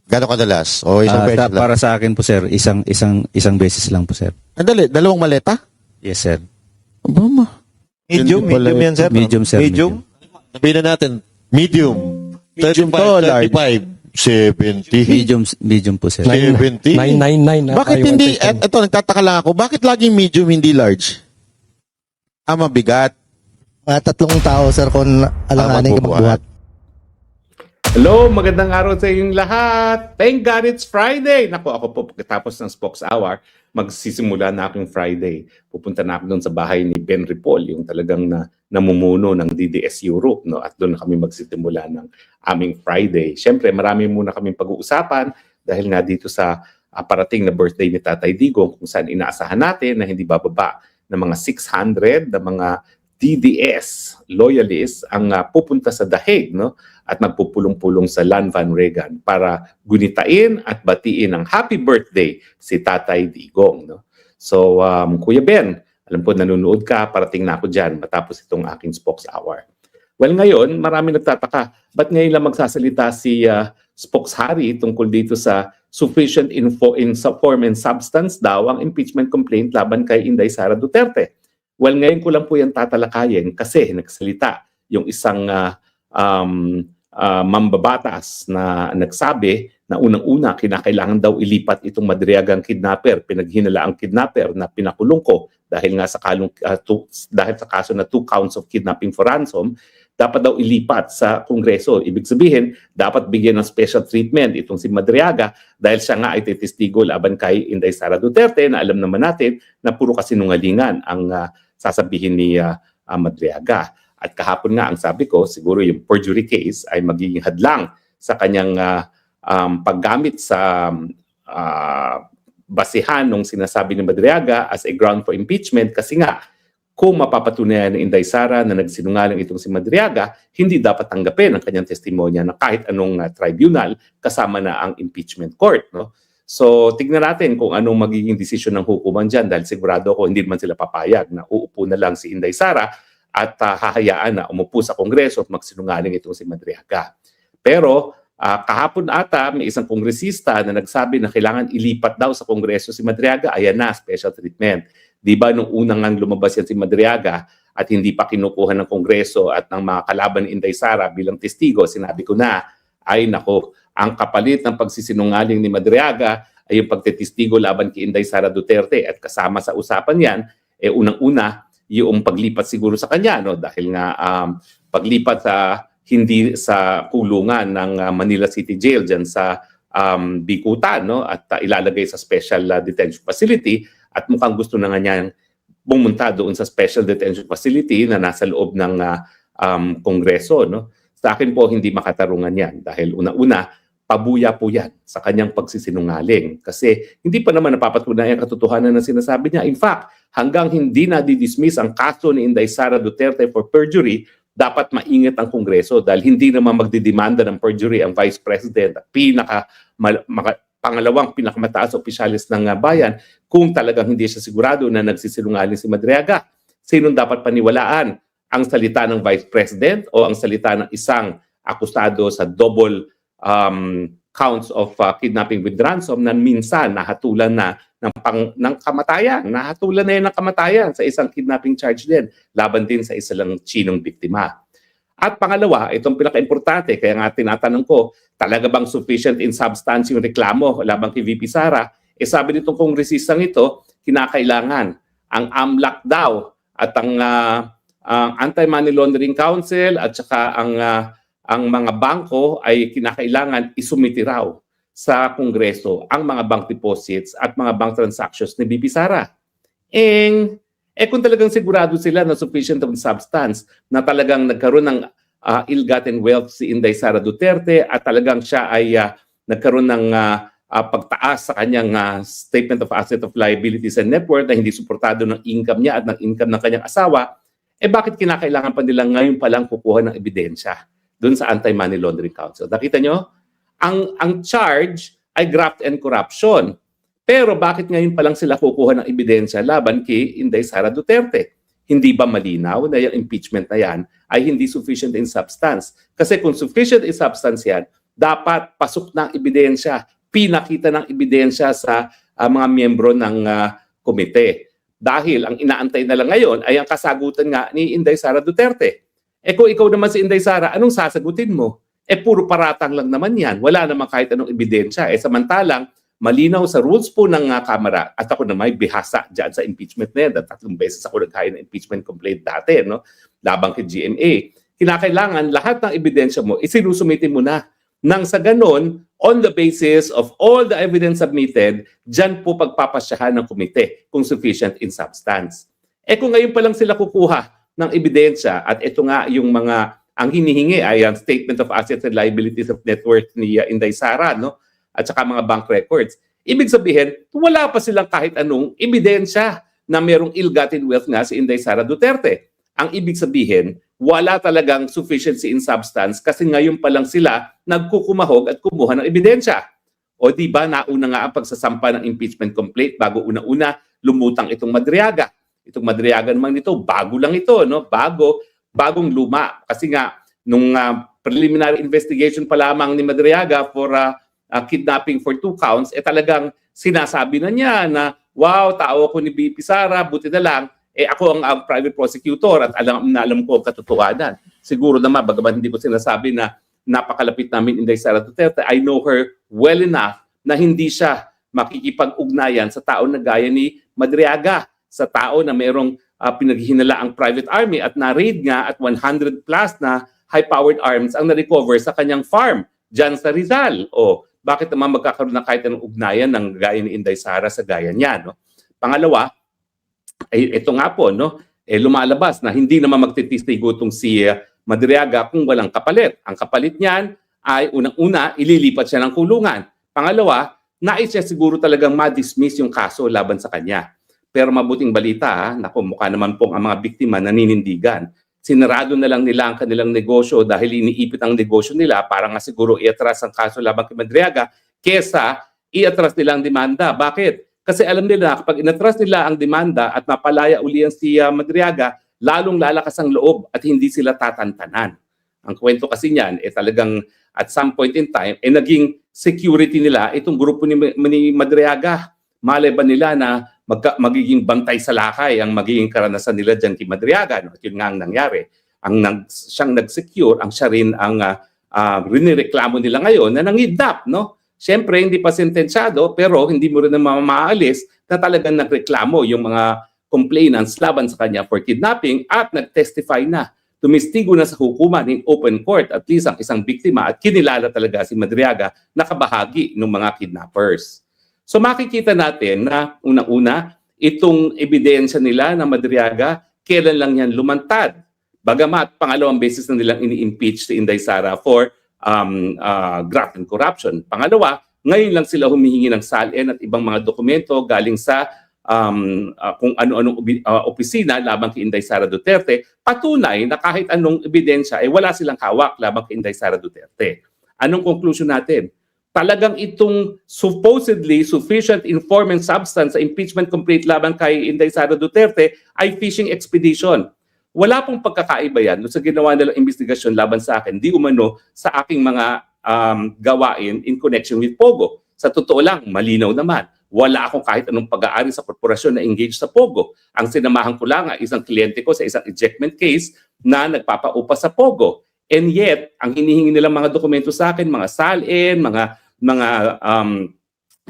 S3: Gano'ng kadalas? O isang beses lang?
S12: Para sa akin po, sir, isang beses lang po, sir.
S4: Andali, 2 maleta?
S12: Yes, sir.
S4: Obama.
S3: Medium yan, sir?
S12: Medium, sir.
S3: Medium? Sabihin na natin, medium.
S4: Medium to, large.
S3: 35, 70.
S12: Medium po, sir.
S3: 70?
S1: 999.
S4: Bakit hindi, eto, nagtataka lang ako, bakit laging medium, hindi large? Mabigat.
S8: Mga 3 tao, sir, kung alanganin ka magbuhat.
S13: Hello, magandang araw sa inyong lahat. Thank God it's Friday. Naku, ako po pagkatapos ng Spokes Hour, magsisimula na aking Friday. Pupunta na ako doon sa bahay ni Ben Ripoll, yung talagang namumuno ng DDS Europe. No? At doon kami magsisimula ng aming Friday. Siyempre, marami muna kaming pag-uusapan dahil nga dito sa parating na birthday ni Tatay Digong kung saan inaasahan natin na hindi bababa ng mga 600 na mga DDS loyalists ang pupunta sa The Hague, no? At magpupulong-pulong sa Lan Van Regan para gunitain at batiin ang happy birthday si Tatay Digong. No? So, Kuya Ben, alam po nanonood ka, parating na ako dyan matapos itong aking Spokes Hour. Well, ngayon, marami nagtataka. Ba't ngayon lang magsasalita si Spokes Harry tungkol dito sa sufficient info in form and substance daw ang impeachment complaint laban kay Inday Sara Duterte? Well, ngayon ko lang po yan tatalakayin kasi nagsalita yung isang mambabatas na nagsabi na unang-una kinakailangan daw ilipat itong madriagang kidnapper, pinaghinalaang kidnapper na pinakulong ko dahil nga sa dahil sa kaso na 2 counts of kidnapping for ransom, dapat daw ilipat sa Kongreso. Ibig sabihin, dapat bigyan ng special treatment itong si Madriaga dahil siya nga ay testigo laban kay Inday Sara Duterte na alam naman natin na puro kasinungalingan ang sasabihin ni Madriaga. At kahapon nga ang sabi ko, siguro yung perjury case ay magiging hadlang sa kanyang paggamit sa basihan ng sinasabi ni Madriaga as a ground for impeachment kasi nga kung mapapatunayan ng Inday Sara na nagsinungaling itong si Madriaga, hindi dapat tanggapin ang kanyang testimonya na kahit anong tribunal kasama na ang impeachment court. No? So, tignan natin kung anong magiging desisyon ng hukuman dyan dahil sigurado ko hindi naman sila papayag na uupo na lang si Inday Sara at hahayaan na umupo sa Kongreso at magsinungaling itong si Madriaga. Pero kahapon ata may isang kongresista na nagsabi na kailangan ilipat daw sa Kongreso si Madriaga. Ayan na, special treatment. Di ba nung unang nang lumabas yan si Madriaga at hindi pa kinukuha ng Kongreso at ng mga kalaban ni Inday Sara bilang testigo, sinabi ko na, ay nako, ang kapalit ng pagsisinungaling ni Madriaga ay yung pagtetistigo laban kay Inday Sara Duterte at kasama sa usapan yan, unang-una, yung paglipat siguro sa kanya, no? Dahil nga paglipat sa hindi sa kulungan ng Manila City Jail dyan sa Bikutan, no? At ilalagay sa special detention facility at mukhang gusto na nga niyang pumunta doon sa special detention facility na nasa loob ng Kongreso. No? Sa akin po, hindi makatarungan yan dahil una-una, pabuya po yan sa kanyang pagsisinungaling. Kasi hindi pa naman napapatunayan ang katotohanan na sinasabi niya. In fact, hanggang hindi na di-dismiss ang kaso ni Inday Sara Duterte for perjury, dapat maingat ang Kongreso dahil hindi naman magdidemanda ng perjury ang Vice President at pangalawang pinakamataas opisyalis ng bayan kung talagang hindi siya sigurado na nagsisinungaling si Madriaga. Sinong dapat paniwalaan? Ang salita ng Vice President o ang salita ng isang akusado sa double counts of kidnapping with ransom na minsan nahatulan na ng kamatayan. Nahatulan na yan ng kamatayan sa isang kidnapping charge din. Laban din sa isa lang Chinong biktima. At pangalawa, itong pinaka-importante, kaya nga tinatanong ko, talaga bang sufficient in substance yung reklamo laban kay VP Sara? Sabi nitong kongresistang ito, kinakailangan ang AMLAC daw at ang Anti-Money Laundering Council at saka ang mga bangko ay kinakailangan isumiti raw sa Kongreso ang mga bank deposits at mga bank transactions ni VP Sara. kung talagang sigurado sila na sufficient of substance, na talagang nagkaroon ng ill-gotten wealth si Inday Sara Duterte at talagang siya ay nagkaroon ng pagtaas sa kanyang statement of asset of liabilities and net worth na hindi suportado ng income niya at ng income ng kanyang asawa, bakit kinakailangan pa nila ngayon pa lang kukuha ng ebidensya doon sa Anti-Money Laundering Council? Nakita nyo? Ang charge ay graft and corruption. Pero bakit ngayon pa lang sila kukuha ng ebidensya laban kay Inday Sara Duterte? Hindi ba malinaw na yung impeachment na yan ay hindi sufficient in substance? Kasi kung sufficient in substance yan, dapat pasok ng ebidensya, pinakita ng ebidensya sa mga miyembro ng komite. Dahil ang inaantay na lang ngayon ay ang kasagutan nga ni Inday Sara Duterte. Kung ikaw naman si Inday Sara, anong sasagutin mo? Puro paratang lang naman yan. Wala naman kahit anong ebidensya. Samantalang, malinaw sa rules po ng Kamara, at ako na may bihasa dyan sa impeachment na yan, 3 beses ako nagkain ng impeachment complaint dati, no? Labang kay GMA. Kinakailangan lahat ng ebidensya mo, isinusumitin mo na. Nang sa ganon, on the basis of all the evidence submitted, dyan po pagpapasyahan ng komite kung sufficient in substance. Kung ngayon pa lang sila kukuha ng ebidensya, at ito nga yung ang hinihingi ay ang statement of assets and liabilities of net worth ni Inday Sara, no? At saka mga bank records. Ibig sabihin, wala pa silang kahit anong ebidensya na merong ill-gotten wealth nga si Inday Sara Duterte. Ang ibig sabihin, wala talagang sufficiency in substance kasi ngayon pa lang sila nagkukumahog at kumuha ng ebidensya. O di ba nauna nga ang pagsasampa ng impeachment complaint bago una-una lumutang itong Madriaga. Itong Madriaga naman ito, bago lang ito, no? Bagong luma. Kasi nga, nung preliminary investigation pa lamang ni Madriaga for kidnapping for 2 counts, talagang sinasabi na niya na, wow, tao ko ni BP Sara, buti na lang, ako ang private prosecutor at alam ko ang katotohanan. Siguro naman, bagaman hindi ko sinasabi na napakalapit namin Inday Sara Duterte, I know her well enough na hindi siya makikipag-ugnayan sa tao na gaya ni Madriaga, sa tao na mayroong pinaghihinala ang private army at na-raid nga at 100 plus na high-powered arms ang na-recover sa kanyang farm dyan sa Rizal. O bakit naman magkakaroon ng kahit anong ugnayan ng gaya ni Inday Sara sa gaya niya? No? Pangalawa, ito nga po, no? Lumalabas na hindi naman magtitistigo itong si Madriaga kung walang kapalit. Ang kapalit niyan ay unang-una, ililipat siya ng kulungan. Pangalawa, nais siya siguro talagang ma-dismiss yung kaso laban sa kanya. Pero mabuting balita, mukha naman pong ang mga biktima naninindigan. Sinarado na lang nila ang kanilang negosyo dahil iniipit ang negosyo nila para nga siguro iatras ang kaso laban kay Madriaga kesa iatras nila ang demanda. Bakit? Kasi alam nila kapag inatras nila ang demanda at mapalaya uli ang si Madriaga, lalong lalakas ang loob at hindi sila tatantanan. Ang kwento kasi niyan, talagang at some point in time, naging security nila itong grupo ni Madriaga. Malay ba nila na magiging bantay sa lakay ang magiging karanasan nila dyan kay Madriaga? No? At yun nga ang nangyari. Siyang nag-secure, siya rin ang rinireklamo nila ngayon na nangidnap, no? Siyempre, hindi pa sentensyado, pero hindi mo rin naman maaalis na talagang nagreklamo yung mga complainants laban sa kanya for kidnapping at nag-testify na. Tumistigo na sa hukuman in open court at least ang isang biktima at kinilala talaga si Madriaga na kabahagi ng mga kidnappers. So makikita natin na unang-una, itong ebidensya nila na Madriaga, kailan lang yan lumantad. Bagamat pangalawang beses na nilang ini-impeach si Inday Sara for graft and corruption. Pangalawa, ngayon lang sila humihingi ng SALN at ibang mga dokumento galing sa kung ano-anong opisina labang kay Inday Sara Duterte, patunay na kahit anong ebidensya wala silang hawak labang kay Inday Sara Duterte. Anong conclusion natin? Talagang itong supposedly sufficient informant substance sa impeachment complaint laban kay Inday Sara Duterte ay fishing expedition. Wala pong pagkakaiba yan sa ginawa nilang investigasyon laban sa akin, di umano sa aking mga gawain in connection with Pogo. Sa totoo lang, malinaw naman. Wala akong kahit anong pag-aari sa korporasyon na engaged sa Pogo. Ang sinamahan ko lang ay isang kliyente ko sa isang ejectment case na nagpapaupa sa Pogo. And yet, ang hinihingi nilang mga dokumento sa akin, mga SALN, mga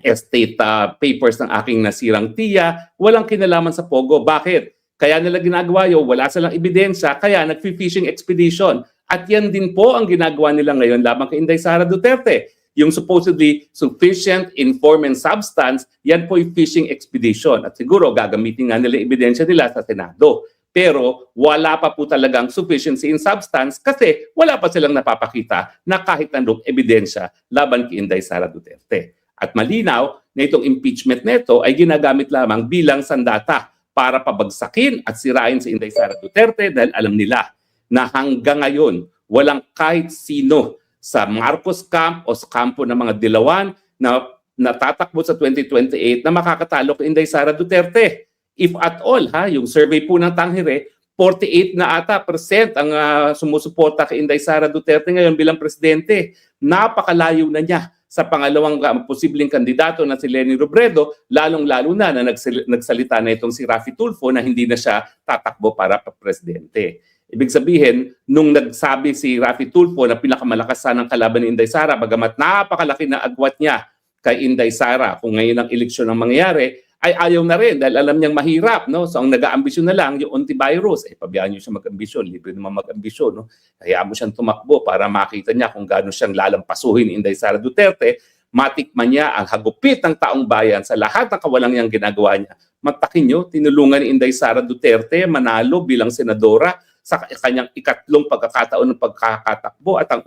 S13: estate papers ng aking nasirang tiya, walang kinalaman sa Pogo. Bakit? Kaya nila ginagawa yun, wala silang ebidensya, kaya nag-fishing expedition. At yan din po ang ginagawa nila ngayon labang kay Inday Sara Duterte. Yung supposedly sufficient in form and substance, yan po yung fishing expedition. At siguro gagamitin nga nila yung ebidensya nila sa Senado. Pero wala pa po talagang sufficiency in substance kasi wala pa silang napapakita na kahit anong ebidensya laban kay Inday Sara Duterte. At malinaw na itong impeachment nito ay ginagamit lamang bilang sandata para pabagsakin at sirain si Inday Sara Duterte dahil alam nila na hanggang ngayon walang kahit sino sa Marcos camp o sa kampo ng mga Dilawan na natatakbo sa 2028 na makakatalo kay Inday Sara Duterte. If at all, yung survey po ng Tanghire, 48 na ata % ang sumusuporta kay Inday Sara Duterte ngayon bilang presidente. Napakalayo na niya sa pangalawang posibleng kandidato na si Leni Robredo, lalong-lalo na nagsalita na itong si Raffy Tulfo na hindi na siya tatakbo para presidente. Ibig sabihin, nung nagsabi si Raffy Tulfo na pinakamalakas sana ang kalaban ni Inday Sara, bagamat napakalaki na agwat niya kay Inday Sara kung ngayon ang eleksyon ang mangyayari, ay ayaw na rin dahil alam niyang mahirap. No? So ang nag-aambisyon na lang yung antivirus. Pabayaan niyo siya mag-ambisyon, libre naman mag-ambisyon. No? Hayaan mo siyang tumakbo para makita niya kung gaano siyang lalampasuhin ni Inday Sara Duterte. Matikman niya ang hagupit ng taong bayan sa lahat ng kawalangyang ginagawa niya. Magtakin niyo, tinulungan ni Inday Sara Duterte manalo bilang senadora sa kanyang ikatlong pagkakataon ng pagkakatakbo at ang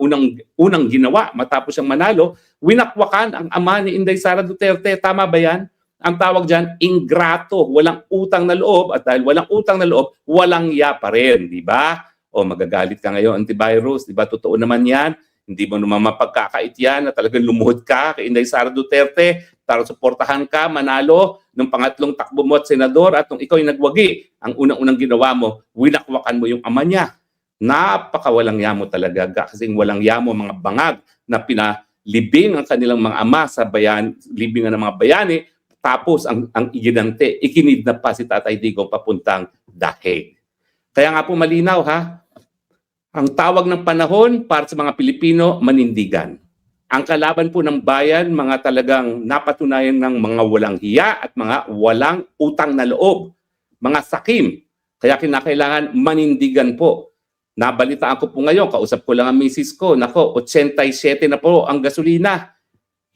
S13: unang ginawa matapos siyang manalo, winakwakan ang ama ni Inday Sara Duterte. Tama ba yan? Ang tawag dyan, ingrato, walang utang na loob at dahil walang utang na loob, walang ya pa rin, di ba? O magagalit ka ngayon, antivirus, di ba? Totoo naman yan. Hindi mo naman mapagkakait yan na talagang lumuhod ka kay Inday Sara Duterte para suportahan ka, manalo ng pangatlong takbo mo at senador at nung ikaw ay nagwagi, ang unang-unang ginawa mo, winakwakan mo yung ama niya. Napakawalang yamo talaga kasing walang yamo mga bangag na pinalibing ang kanilang mga ama sa bayan, libingan ng mga bayani. Tapos ang iginante, ikinidnap pa si Tatay Digong papuntang Daheg. Kaya nga po malinaw ang tawag ng panahon para sa mga Pilipino, manindigan. Ang kalaban po ng bayan, mga talagang napatunayan ng mga walang hiya at mga walang utang na loob, mga sakim. Kaya kinakailangan manindigan po. Nabalitaan ko po ngayon, kausap ko lang ang misis ko, nako, 87 na po ang gasolina.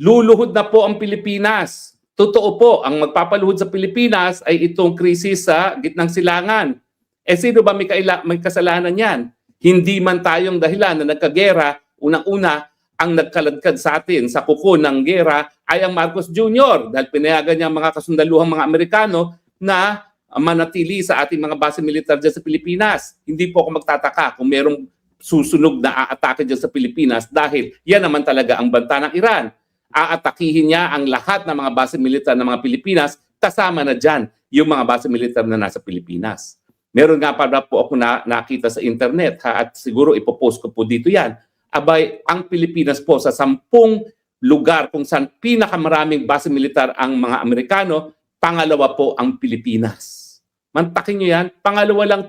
S13: Luluhod na po ang Pilipinas. Totoo po, ang magpapaluhod sa Pilipinas ay itong krisis sa gitnang silangan. Sino ba may kasalanan yan? Hindi man tayong dahilan na nagkagera, unang-una, ang nagkaladkad sa atin sa kuko ng gera ay ang Marcos Jr. dahil pinayagan niya ang mga kasundaluhang mga Amerikano na manatili sa ating mga base militar dyan sa Pilipinas. Hindi po ako magtataka kung merong susunog na aatake dyan sa Pilipinas dahil yan naman talaga ang banta ng Iran. Aatakihin niya ang lahat ng mga base militar ng mga Pilipinas, kasama na dyan yung mga base militar na nasa Pilipinas. Meron nga pa po ako nakita sa internet at siguro ipopost ko po dito yan. Abay, ang Pilipinas po sa 10 lugar kung saan pinakamaraming base militar ang mga Amerikano, pangalawa po ang Pilipinas. Mantakin nyo yan, pangalawa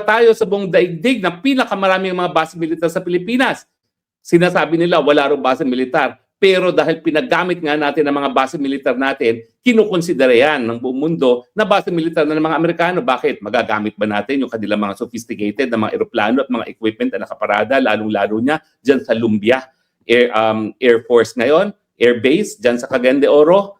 S13: tayo sa buong daigdig na pinakamaraming mga base militar sa Pilipinas. Sinasabi nila wala rin base militar. Pero dahil pinagamit nga natin ang mga base militar natin, kinukonsidera yan ng buong mundo na base militar na ng mga Amerikano. Bakit? Magagamit ba natin yung kanilang mga sophisticated na mga eroplano at mga equipment na nakaparada, lalong-lalo niya dyan sa Lumbia Air Force ngayon, Air Base, dyan sa Cagayan de Oro?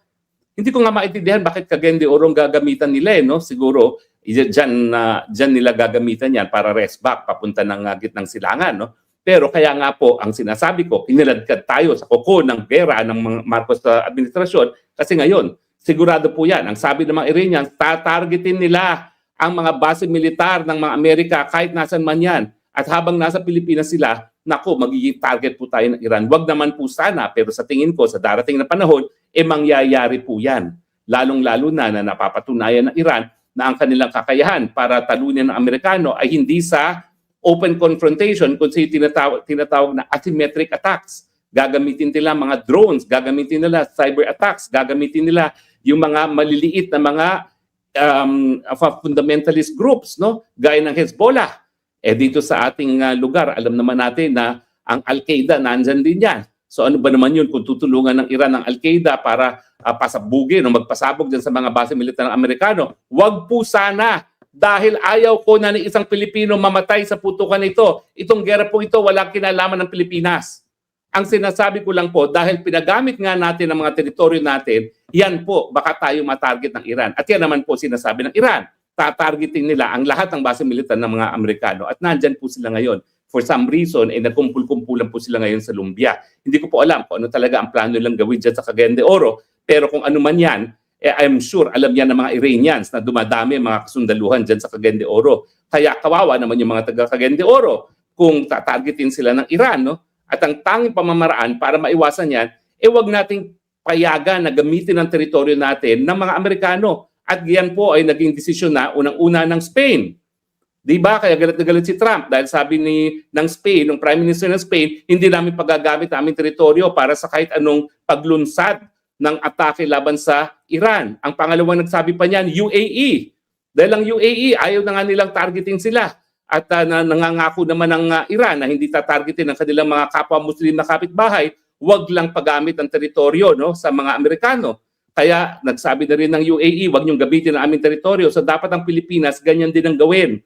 S13: Hindi ko nga maintindihan bakit Cagayan de Oro ang gagamitan nila. No? Siguro, dyan nila gagamitan yan para rest back papunta ng gitnang silangan. No? Pero kaya nga po, ang sinasabi ko, piniladkad tayo sa kuko ng gera ng mga Marcos administrasyon kasi ngayon, sigurado po yan. Ang sabi ng mga Iranians, tatargetin nila ang mga base militar ng mga Amerika kahit nasan man yan. At habang nasa Pilipinas sila, naku, magiging target po tayo ng Iran. Wag naman po sana, pero sa tingin ko, sa darating na panahon, mangyayari po yan. Lalong-lalo na napapatunayan ng Iran na ang kanilang kakayahan para talunin ng Amerikano ay hindi sa open confrontation kung tinatawag na asymmetric attacks. Gagamitin nila mga drones, gagamitin nila cyber attacks, gagamitin nila yung mga maliliit na mga fundamentalist groups, no? Gaya ng Hezbollah. Dito sa ating lugar, alam naman natin na ang Al-Qaeda nandyan din yan. So ano ba naman yun kung tutulungan ng Iran ng Al-Qaeda para pasabugin o magpasabog dyan sa mga base militar ng Amerikano? Wag po sana. Dahil ayaw ko na ng isang Pilipino mamatay sa putukan ito. Itong gera po ito, walang kinalaman ng Pilipinas. Ang sinasabi ko lang po, dahil pinagamit nga natin ang mga teritoryo natin, yan po, baka tayo matarget ng Iran. At yan naman po sinasabi ng Iran. Tatargeting nila ang lahat ng base militar ng mga Amerikano. At nandyan po sila ngayon. For some reason, nagkumpul-kumpulan po sila ngayon sa Lumbia. Hindi ko po alam kung ano talaga ang plano nilang gawin dyan sa Cagayan de Oro. Pero kung ano man yan, I'm sure alam yan ng mga Iranians na dumadami mga kasundaluhan dyan sa Cagayan de Oro. Kaya kawawa naman yung mga taga Cagayan de Oro kung tatargetin sila ng Iran, no? At ang tanging pamamaraan para maiwasan yan, wag nating payagan na gamitin ang teritoryo natin ng mga Amerikano. At yan po ay naging desisyon na unang-una ng Spain. Di ba? Kaya galit na galit si Trump dahil sabi ng Spain, ng Prime Minister ng Spain, hindi namin pagagamit ang aming teritoryo para sa kahit anong paglunsad ng atake laban sa Iran. Ang pangalawang nagsabi pa niyan, UAE. Dahil ang UAE, ayaw na nga nilang targeting sila. At nangangako naman ng Iran na hindi tatargetin ang kanilang mga kapwa-Muslim na kapitbahay, wag lang paggamit ang teritoryo, no, sa mga Amerikano. Kaya nagsabi na rin ng UAE, wag niyong gamitin ang aming teritoryo. So dapat ang Pilipinas, ganyan din ang gawin.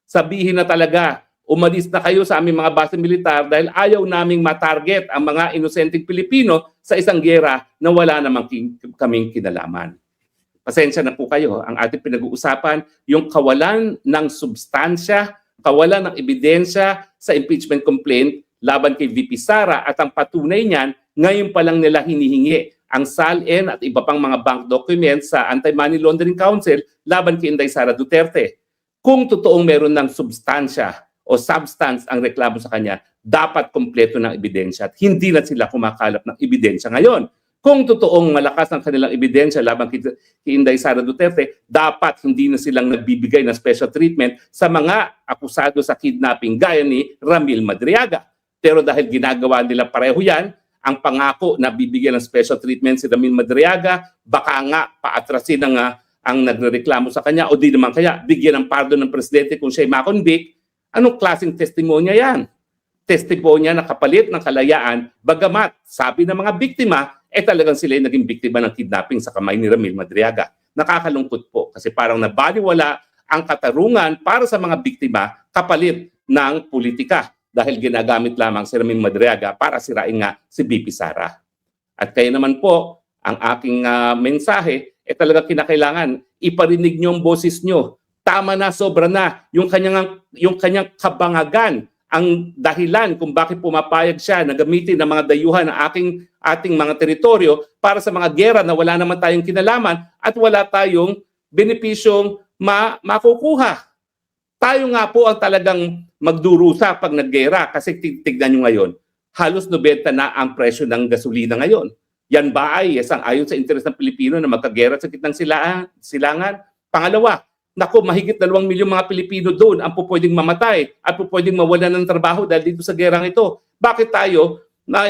S13: Sabihin na talaga, umalis na kayo sa aming mga base militar dahil ayaw naming matarget ang mga inosenteng Pilipino sa isang giyera na wala namang kaming kinalaman. Pasensya na po kayo. Ang ating pinag-uusapan, yung kawalan ng substansya, kawalan ng ebidensya sa impeachment complaint laban kay VP Sara at ang patunay niyan, ngayon pa lang nila hinihingi ang SALN at iba pang mga bank documents sa Anti-Money Laundering Council laban kay Inday Sara Duterte. Kung totoong meron ng substansya o substance ang reklamo sa kanya, dapat kompleto ng ebidensya at hindi na sila kumakalap ng ebidensya ngayon. Kung totoong malakas ang kanilang ebidensya laban kay Inday Sara Duterte, dapat hindi na silang nagbibigay ng special treatment sa mga akusado sa kidnapping gaya ni Ramil Madriaga. Pero dahil ginagawa nila pareho yan, ang pangako na bibigyan ng special treatment si Ramil Madriaga, baka nga paatrasin ang nagrereklamo sa kanya o di naman kaya bigyan ng pardon ng presidente kung siya'y makonvict. Anong klaseng testimonya yan? Testimonya na kapalit ng kalayaan, bagamat sabi ng mga biktima, talagang sila naging biktima ng kidnapping sa kamay ni Ramil Madriaga. Nakakalungkot po kasi parang nabaliwala ang katarungan para sa mga biktima kapalit ng politika dahil ginagamit lamang si Ramil Madriaga para sirain nga si VP Sara. At kaya naman po, ang aking mensahe, talaga kinakailangan iparinig niyo ang boses niyo. Tama na, sobra na yung kanyang kabangagan ang dahilan kung bakit pumapayag siya na gamitin ng mga dayuhan ng ating mga teritoryo para sa mga gera na wala naman tayong kinalaman at wala tayong benepisyong makukuha. Tayo nga po ang talagang magdurusa pag naggera kasi tignan nyo ngayon, halos 90 na ang presyo ng gasolina ngayon. Yan ba ay sang-ayon sa interes ng Pilipino na magkagera sa gitnang silangan? Pangalawa, naku, mahigit 2 milyong mga Pilipino doon ang pupwedeng mamatay at pupwedeng mawalan ng trabaho dahil dito sa gerang ito. Bakit tayo na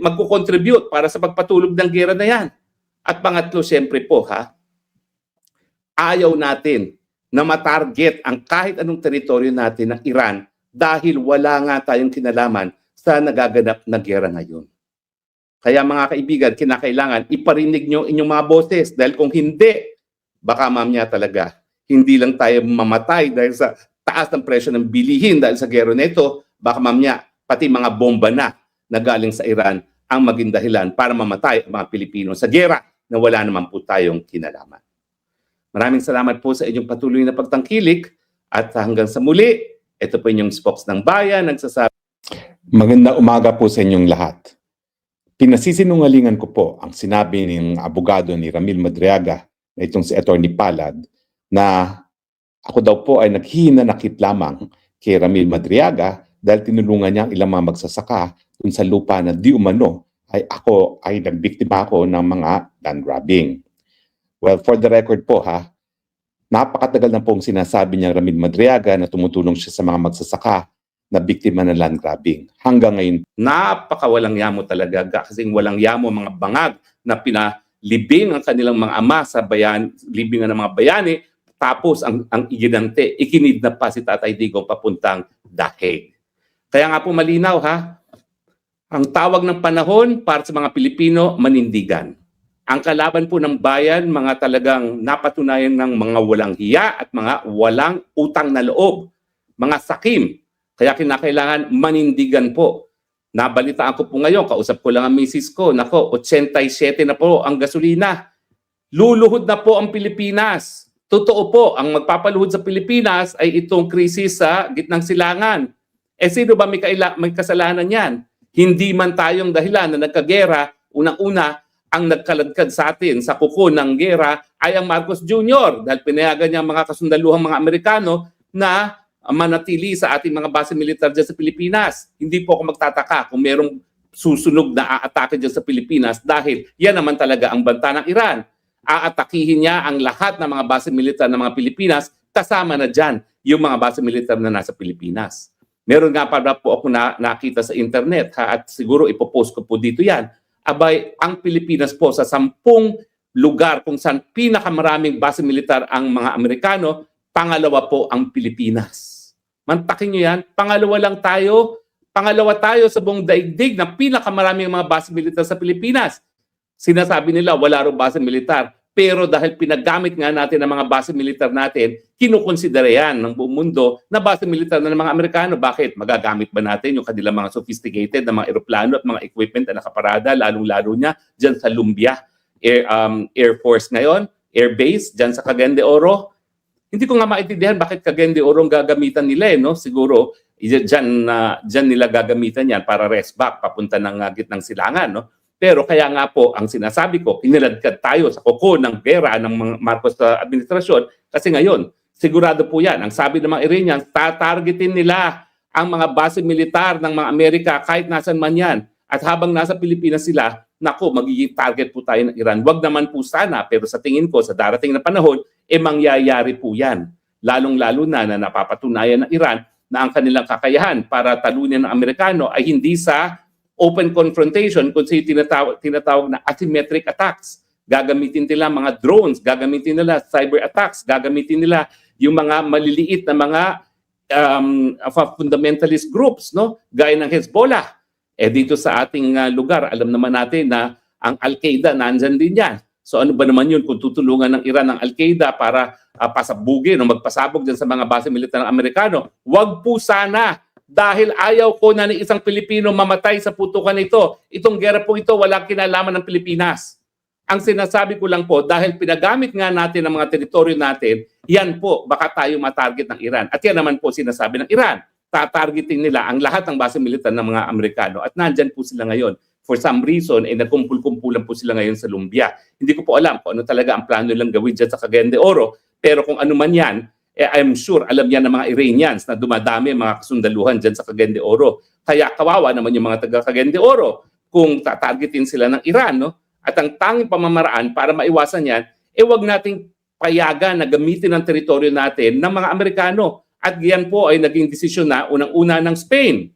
S13: magkukontribute para sa pagpatulog ng gera na yan? At pangatlo, siyempre po, ayaw natin na matarget ang kahit anong teritoryo natin ng Iran dahil wala nga tayong kinalaman sa nagaganap na gera ngayon. Kaya mga kaibigan, kinakailangan iparinig nyo inyong mga boses dahil kung hindi, baka mamaya talaga hindi lang tayo mamatay dahil sa taas ng presyo ng bilihin dahil sa gera nito, baka mamaya pati mga bomba na galing sa Iran ang maging dahilan para mamatay ang mga Pilipino sa gera na wala naman po tayong kinalaman. Maraming salamat po sa inyong patuloy na pagtangkilik at hanggang sa muli, ito po inyong spokes ng bayan nagsasabi. Magandang umaga po sa inyong lahat. Pinasisinungalingan ko po ang sinabi ng abogado ni Ramil Madriaga na itong si Attorney Palad na ako daw po ay naghihinanakit lamang kay Ramil Madriaga dahil tinulungan niya ang ilang mga magsasaka dun sa lupa na di umano ay nagbiktima ako ng mga land grabbing. Well, for the record po napakatagal na pong sinasabi niya Ramil Madriaga na tumutulong siya sa mga magsasaka na biktima ng land grabbing. Hanggang ngayon, napakawalang yamo talaga kasing walang yamo mga bangag na pinalibing ang kanilang mga ama sa libingan ng mga bayani. Tapos ang iginante, ikinidnap pa si Tatay Digong papuntang Daheg. Kaya nga po malinaw ang tawag ng panahon para sa mga Pilipino, manindigan. Ang kalaban po ng bayan, mga talagang napatunayan ng mga walang hiya at mga walang utang na loob, mga sakim. Kaya kinakailangan manindigan po. Nabalitaan ko po ngayon, kausap ko lang ang misis ko, nako, 87 na po ang gasolina. Luluhod na po ang Pilipinas. Totoo po, ang magpapaluhod sa Pilipinas ay itong krisis sa gitnang silangan. Sino ba may kasalanan yan? Hindi man tayong dahilan na nagkagera, unang-una, ang nagkaladkad sa atin sa kuko ng gera ay ang Marcos Jr. dahil pinayagan niya ang mga kasundaluhang mga Amerikano na manatili sa ating mga base militar dyan sa Pilipinas. Hindi po ako magtataka kung merong susunog na aatake dyan sa Pilipinas dahil yan naman talaga ang banta ng Iran. Aatakihin niya ang lahat ng mga base militar ng mga Pilipinas, kasama na dyan yung mga base militar na nasa Pilipinas. Meron nga pa po ako nakita sa internet at siguro ipopost ko po dito yan. Abay, ang Pilipinas po sa 10 lugar kung saan pinakamaraming base militar ang mga Amerikano, pangalawa po ang Pilipinas. Mantakin nyo yan, pangalawa tayo sa buong daigdig na pinakamaraming mga base militar sa Pilipinas. Sinasabi nila wala rin base militar, pero dahil pinagamit nga natin ang mga base militar natin, kinukonsidera yan ng buong mundo na base militar na ng mga Amerikano. Bakit? Magagamit ba natin yung kanilang mga sophisticated na mga eroplano at mga equipment na nakaparada, lalong-lalo niya dyan sa Lumbia Air Force ngayon, Air Base, dyan sa Cagayan de Oro. Hindi ko nga maintindihan bakit Cagayan de Oro ang gagamitan nila. No? Siguro, dyan nila gagamitan yan para rest back papunta ng gitnang silangan. No? Pero kaya nga po, ang sinasabi ko, kiniladkad tayo sa kuko ng gera ng mga Marcos administrasyon kasi ngayon, sigurado po yan. Ang sabi ng mga Iranians, tatargetin nila ang mga base militar ng mga Amerika kahit nasan man yan. At habang nasa Pilipinas sila, naku, magiging target po tayo ng Iran. Wag naman po sana, pero sa tingin ko, sa darating na panahon, mangyayari po yan. Lalong-lalo na napapatunayan ng Iran na ang kanilang kakayahan para talunin ng Amerikano ay hindi sa open confrontation, kundi tinatawag na asymmetric attacks. Gagamitin nila mga drones, gagamitin nila cyber attacks, gagamitin nila yung mga maliliit na mga fundamentalist groups, no? Gaya ng Hezbollah. Dito sa ating lugar, alam naman natin na ang Al-Qaeda nandyan din yan. So ano ba naman yun kung tutulungan ng Iran ng Al-Qaeda para pasabugin o magpasabog dyan sa mga base militar ng Amerikano? Wag po sana, dahil ayaw ko na ng isang Pilipino mamatay sa putukan ito. Itong gera po ito, walang kinalaman ng Pilipinas. Ang sinasabi ko lang po, dahil pinagamit nga natin ang mga teritoryo natin, yan po, baka tayo matarget ng Iran. At yan naman po sinasabi ng Iran. Tatargeting nila ang lahat ng base militar ng mga Amerikano. At nandyan po sila ngayon. For some reason, nagkumpul-kumpulan po sila ngayon sa Lumbia. Hindi ko po alam kung ano talaga ang plano nilang gawin dyan sa Cagayan de Oro. Pero kung ano man yan, I'm sure alam yan ng mga Iranians na dumadami mga kasundaluhan dyan sa Cagayan de Oro. Kaya kawawa naman yung mga taga Cagayan de Oro kung tatargetin sila ng Iran. No? At ang tanging pamamaraan para maiwasan yan, wag nating payagan na gamitin ang teritoryo natin ng mga Amerikano. At yan po ay naging desisyon na unang-una ng Spain.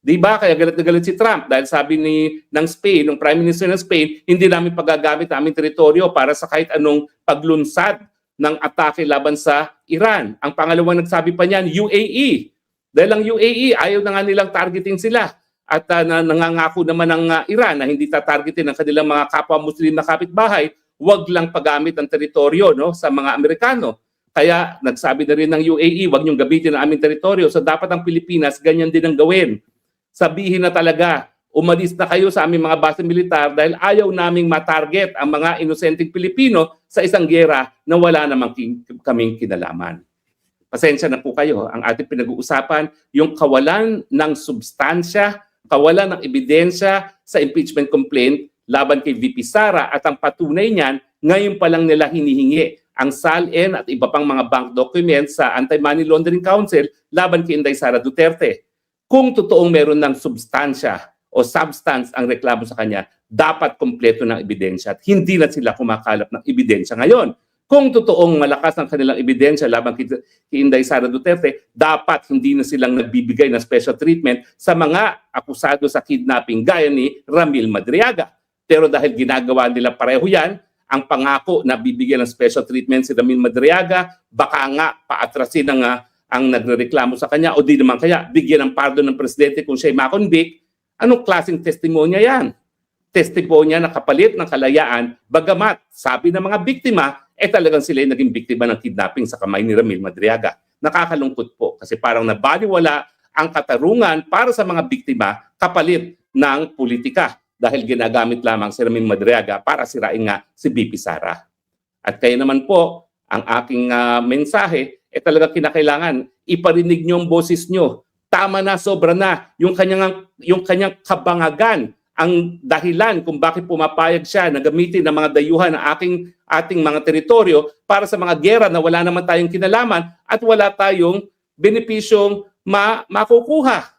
S13: Di ba? Kaya galit na galit si Trump dahil sabi ng Spain, ng Prime Minister ng Spain, hindi namin pagagamit ang aming teritoryo para sa kahit anong paglunsad ng atake laban sa Iran. Ang pangalawang nagsabi pa niyan, UAE. Dahil ang UAE, ayaw na nga nilang targeting sila. At nangangako naman ng Iran na hindi tatargetin ang kanilang mga kapwa-Muslim na kapitbahay, wag lang paggamit ang teritoryo sa mga Amerikano. Kaya nagsabi na rin ng UAE, wag niyong gamitin ang aming teritoryo. So dapat ang Pilipinas, ganyan din ang gawin. Sabihin na talaga, umalis na kayo sa aming mga base militar dahil ayaw naming matarget ang mga inosenteng Pilipino sa isang gera na wala namang kaming kinalaman. Pasensya na po kayo. Ang ating pinag-uusapan, yung kawalan ng substansya, kawalan ng ebidensya sa impeachment complaint laban kay VP Sara at ang patunay niyan, ngayon pa lang nila hinihingi ang SALN at iba pang mga bank documents sa Anti-Money Laundering Council laban kay Inday Sara Duterte. Kung totoong meron ng substansya o substance ang reklamo sa kanya, dapat kompleto ng ebidensya at hindi na sila kumakalap ng ebidensya ngayon. Kung totoong malakas ang kanilang ebidensya laban kay Inday Sara Duterte, dapat hindi na silang nagbibigay ng special treatment sa mga akusado sa kidnapping gaya ni Ramil Madriaga. Pero dahil ginagawa nila pareho yan, ang pangako na bibigyan ng special treatment si Ramil Madriaga, baka nga paatrasin ang nagrereklamo sa kanya o di naman kaya bigyan ng pardon ng presidente kung siya'y makonvict. Anong klaseng testimonya yan? Testimonya na kapalit ng kalayaan, bagamat sabi ng mga biktima, talagang sila naging biktima ng kidnapping sa kamay ni Ramil Madriaga. Nakakalungkot po kasi parang nabaliwala ang katarungan para sa mga biktima kapalit ng politika dahil ginagamit lamang si Ramil Madriaga para sirain nga si BP Sara. At kaya naman po, ang aking mensahe, talaga kinakailangan iparinig niyo ang boses niyo. Tama na, sobra na yung kanyang kabangagan ang dahilan kung bakit pumapayag siya na gamitin ng mga dayuhan ng ating mga teritoryo para sa mga gera na wala naman tayong kinalaman at wala tayong benepisyong makukuha.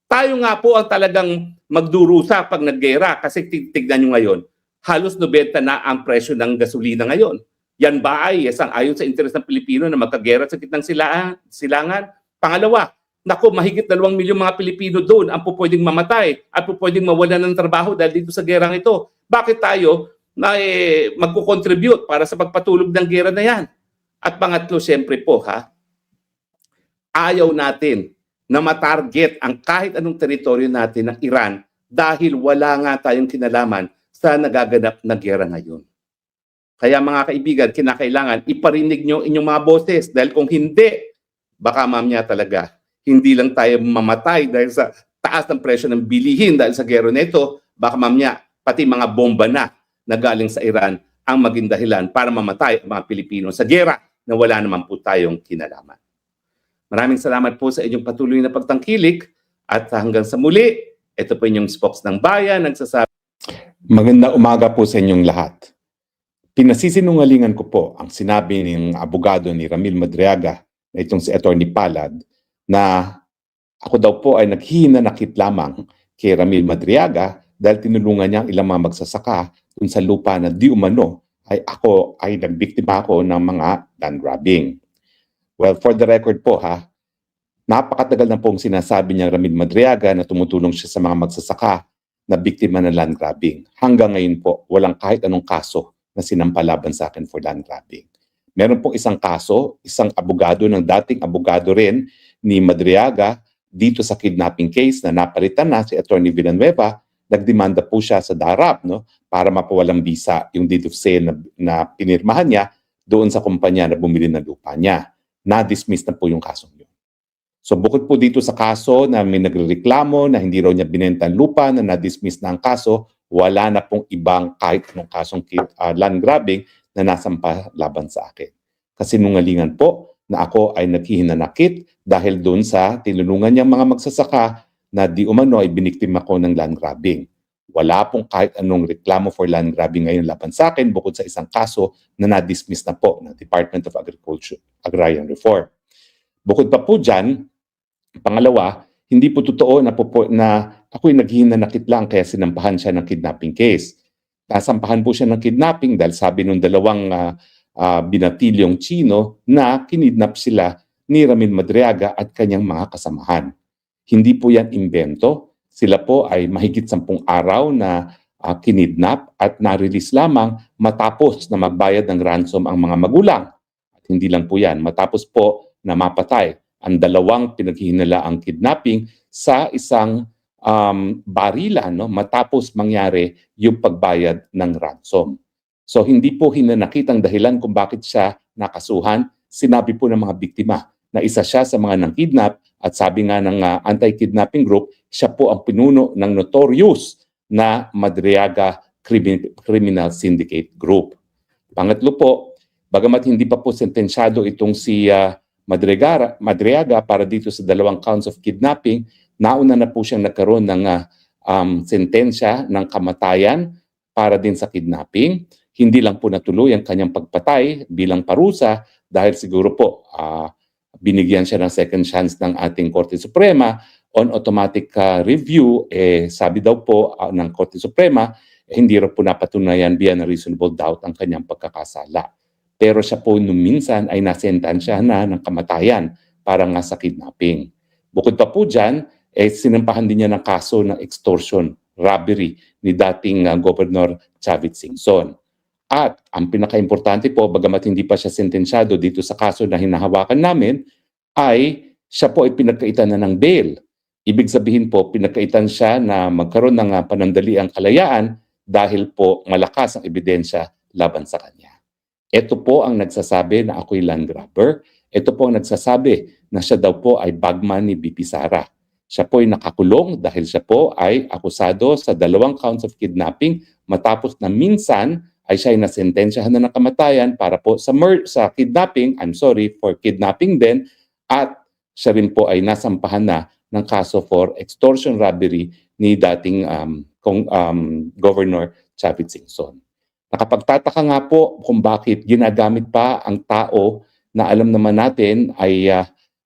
S13: Tayo nga po ang talagang magdurusa pag naggera kasi tignan nyo ngayon, halos 90 na ang presyo ng gasolina ngayon. Yan ba ay ayon sa interes ng Pilipino na magkagera sa gitnang silangan? Pangalawa, naku, mahigit 2 milyong mga Pilipino doon ang pupwedeng mamatay at pupwedeng mawalan ng trabaho dahil dito sa gerang ito. Bakit tayo na magkukontribute para sa pagpatulog ng gera na yan? At pangatlo, siyempre po ayaw natin na matarget ang kahit anong teritoryo natin ng Iran dahil wala nga tayong kinalaman sa nagaganap na gera ngayon. Kaya mga kaibigan, kinakailangan iparinig nyo inyong mga boses dahil kung hindi, baka mamaya talaga hindi lang tayo mamatay dahil sa taas ng presyo ng bilihin dahil sa gera nito, baka mamaya pati mga bomba na galing sa Iran ang maging dahilan para mamatay ang mga Pilipino sa gera na wala naman po tayong kinalaman. Maraming salamat po sa inyong patuloy na pagtangkilik at hanggang sa muli, ito po inyong spokes ng bayan nagsasabi. Maganda umaga po sa inyong lahat. Pinasisinungalingan ko po ang sinabi ng abogado ni Ramil Madriaga na itong si Attorney Palad na ako daw po ay naghihinanakit lamang kay Ramil Madriaga dahil tinulungan niya ang ilang mga magsasaka dun sa lupa na di umano ay nagbiktima ako ng mga land grabbing. Well, for the record po napakatagal na pong sinasabi niya Ramil Madriaga na tumutulong siya sa mga magsasaka na biktima ng land grabbing. Hanggang ngayon po, walang kahit anong kaso na sinampalaban sa akin for land grabbing. Meron pong isang kaso, isang abogado ng dating abogado rin ni Madriaga dito sa kidnapping case na napalitan na si Attorney Villanueva, nagdemanda po siya sa DARAP para mapawalang bisa yung deed of sale na pinirmahan niya doon sa kumpanya na bumili ng lupa niya. Na-dismiss na po yung kasong yun. So bukod po dito sa kaso na may nagrereklamo na hindi raw niya binenta ang lupa na na-dismiss na ang kaso, wala na pong ibang kahit anong kasong land grabbing na nasampa laban sa akin. Kasinungalingan po na ako ay naghihinanakit dahil doon sa tinulungan niyang mga magsasaka na di umano ay biniktima ko ng land grabbing. Wala pong kahit anong reklamo for land grabbing ngayon laban sa akin bukod sa isang kaso na na-dismiss na po ng Department of Agriculture, Agrarian Reform. Bukod pa po dyan, pangalawa, hindi po totoo na ako'y naghihinanakit lang kaya sinampahan siya ng kidnapping case. Nasampahan po siya ng kidnapping dahil sabi ng dalawang binatilyong Chino na kinidnap sila ni Ramil Madriaga at kanyang mga kasamahan. Hindi po yan imbento. Sila po ay mahigit 10 araw na kinidnap at na-release lamang matapos na magbayad ng ransom ang mga magulang. At hindi lang po yan, matapos po na mapatay ang dalawang pinaghihinalaang kidnapping sa isang barilan matapos mangyari yung pagbayad ng ransom. So hindi po hinanakit ang dahilan kung bakit siya nakasuhan. Sinabi po ng mga biktima na isa siya sa mga nang-kidnap at sabi nga ng anti-kidnapping group, siya po ang pinuno ng notorious na Madriaga Criminal Syndicate Group. Pangatlo po, bagamat hindi pa po sentensyado itong si Madriaga para dito sa 2 counts of kidnapping, nauna na po siyang nagkaroon ng sentensya ng kamatayan para din sa kidnapping. Hindi lang po natuloy ang kanyang pagpatay bilang parusa dahil siguro po binigyan siya ng second chance ng ating Korte Suprema on automatic review. Sabi daw po ng Korte Suprema, hindi raw po napatunayan beyond a reasonable doubt ang kanyang pagkakasala. Pero siya po nung minsan ay nasentansya na ng kamatayan para nga sa kidnapping. Bukod pa po dyan, sinampahan din niya ng kaso ng extortion, robbery ni dating Governor Chavit Singson. At ang pinaka-importante po, bagamat hindi pa siya sentensyado dito sa kaso na hinahawakan namin, ay siya po ay pinagkaitan na ng bail. Ibig sabihin po, pinagkaitan siya na magkaroon ng panandaliang kalayaan dahil po malakas ang ebidensya laban sa kanya. Ito po ang nagsasabi na ako'y land grabber. Ito po ang nagsasabi na siya daw po ay bagman ni BP Sara. Siya po ay nakakulong dahil siya po ay akusado sa 2 counts of kidnapping matapos na minsan ay siya ay nasentensyahan na ng kamatayan para po sa kidnapping, for kidnapping din, at siya rin po ay nasampahan na ng kaso for extortion robbery ni dating Governor Chavit Singson. Nakapagtataka nga po kung bakit ginagamit pa ang tao na alam naman natin ay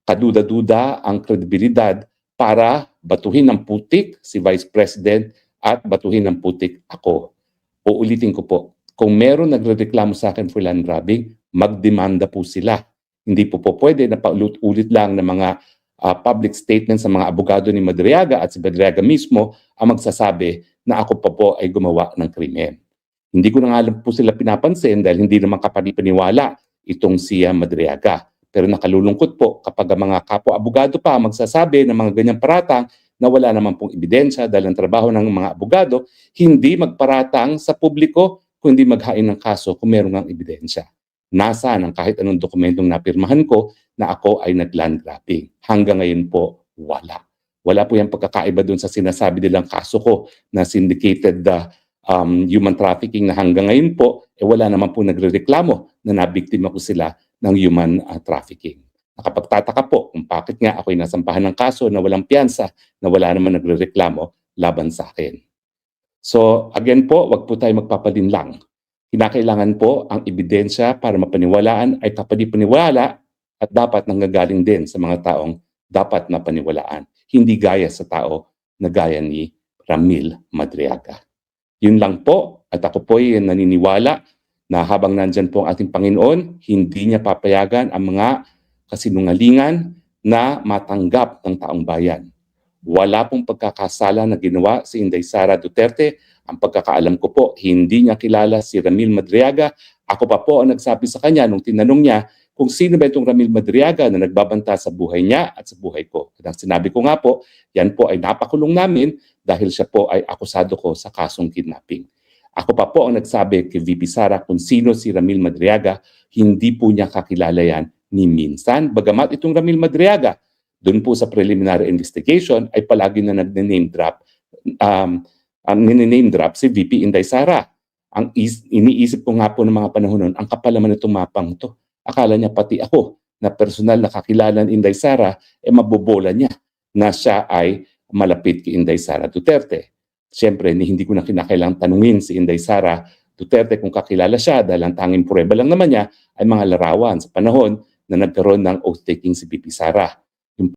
S13: kaduda-duda ang kredibilidad para batuhin ng putik si Vice President at batuhin ng putik ako. Uulitin ko po, kung meron nagrereklamo sa akin for land grabbing, magdemanda po sila. Hindi po pwede na paulit-ulit lang ng mga public statements sa mga abogado ni Madriaga at si Madriaga mismo ang magsasabi na ako pa po ay gumawa ng krimen. Hindi ko na nga alam po sila pinapansin dahil hindi naman kapanipaniwala itong si Madriaga. Pero nakalulungkot po kapag ang mga kapwa-abogado pa magsasabi ng mga ganyang paratang na wala naman pong ebidensya dahil ang trabaho ng mga abogado hindi magparatang sa publiko kundi maghain ng kaso kung meron ng ebidensya. Nasaan ang kahit anong dokumentong napirmahan ko na ako ay nag-land grabbing? Hanggang ngayon po, wala. Wala po yung pagkakaiba doon sa sinasabi nilang kaso ko na syndicated human trafficking na hanggang ngayon po, wala naman po nagrereklamo na nabiktima ko sila ng human trafficking. Nakapagtataka po kung bakit nga ako'y nasampahan ng kaso na walang piyansa na wala naman nagrereklamo laban sa akin. So again po, wag po tayo magpapalinlang. Kinakailangan po ang ebidensya para mapaniwalaan ay kapani-paniwala at dapat nanggagaling din sa mga taong dapat mapaniwalaan. Hindi gaya sa tao na gaya ni Ramil Madriaga. Yun lang po at ako po ay naniniwala na habang nandyan po ang ating Panginoon, hindi niya papayagan ang mga kasinungalingan na matanggap ng taong bayan. Wala pong pagkakasala na ginawa si Inday Sara Duterte. Ang pagkakaalam ko po, hindi niya kilala si Ramil Madriaga. Ako pa po ang nagsabi sa kanya nung tinanong niya kung sino ba itong Ramil Madriaga na nagbabanta sa buhay niya at sa buhay ko. At ang sinabi ko nga po, yan po ay napakulong namin dahil siya po ay akusado ko sa kasong kidnapping. Ako pa po ang nagsabi kay VP Sara kung sino si Ramil Madriaga, hindi po niya kakilala yan ni minsan. Bagamat itong Ramil Madriaga, doon po sa preliminary investigation ay palagi na nag-name drop si VP Inday Sara. Ang iniisip ko nga po ng mga panahon noon, ang kapal naman itong mapang to. Akala niya pati ako na personal na kakilala ni Inday Sara, mabobola niya na siya ay malapit kay Inday Sara Duterte. Siyempre, hindi ko na kinakailangang tanungin si Inday Sara Duterte kung kakilala siya dahil ang tanging prueba lang naman niya ay mga larawan sa panahon na nagkaroon ng oath-taking si VP Sara.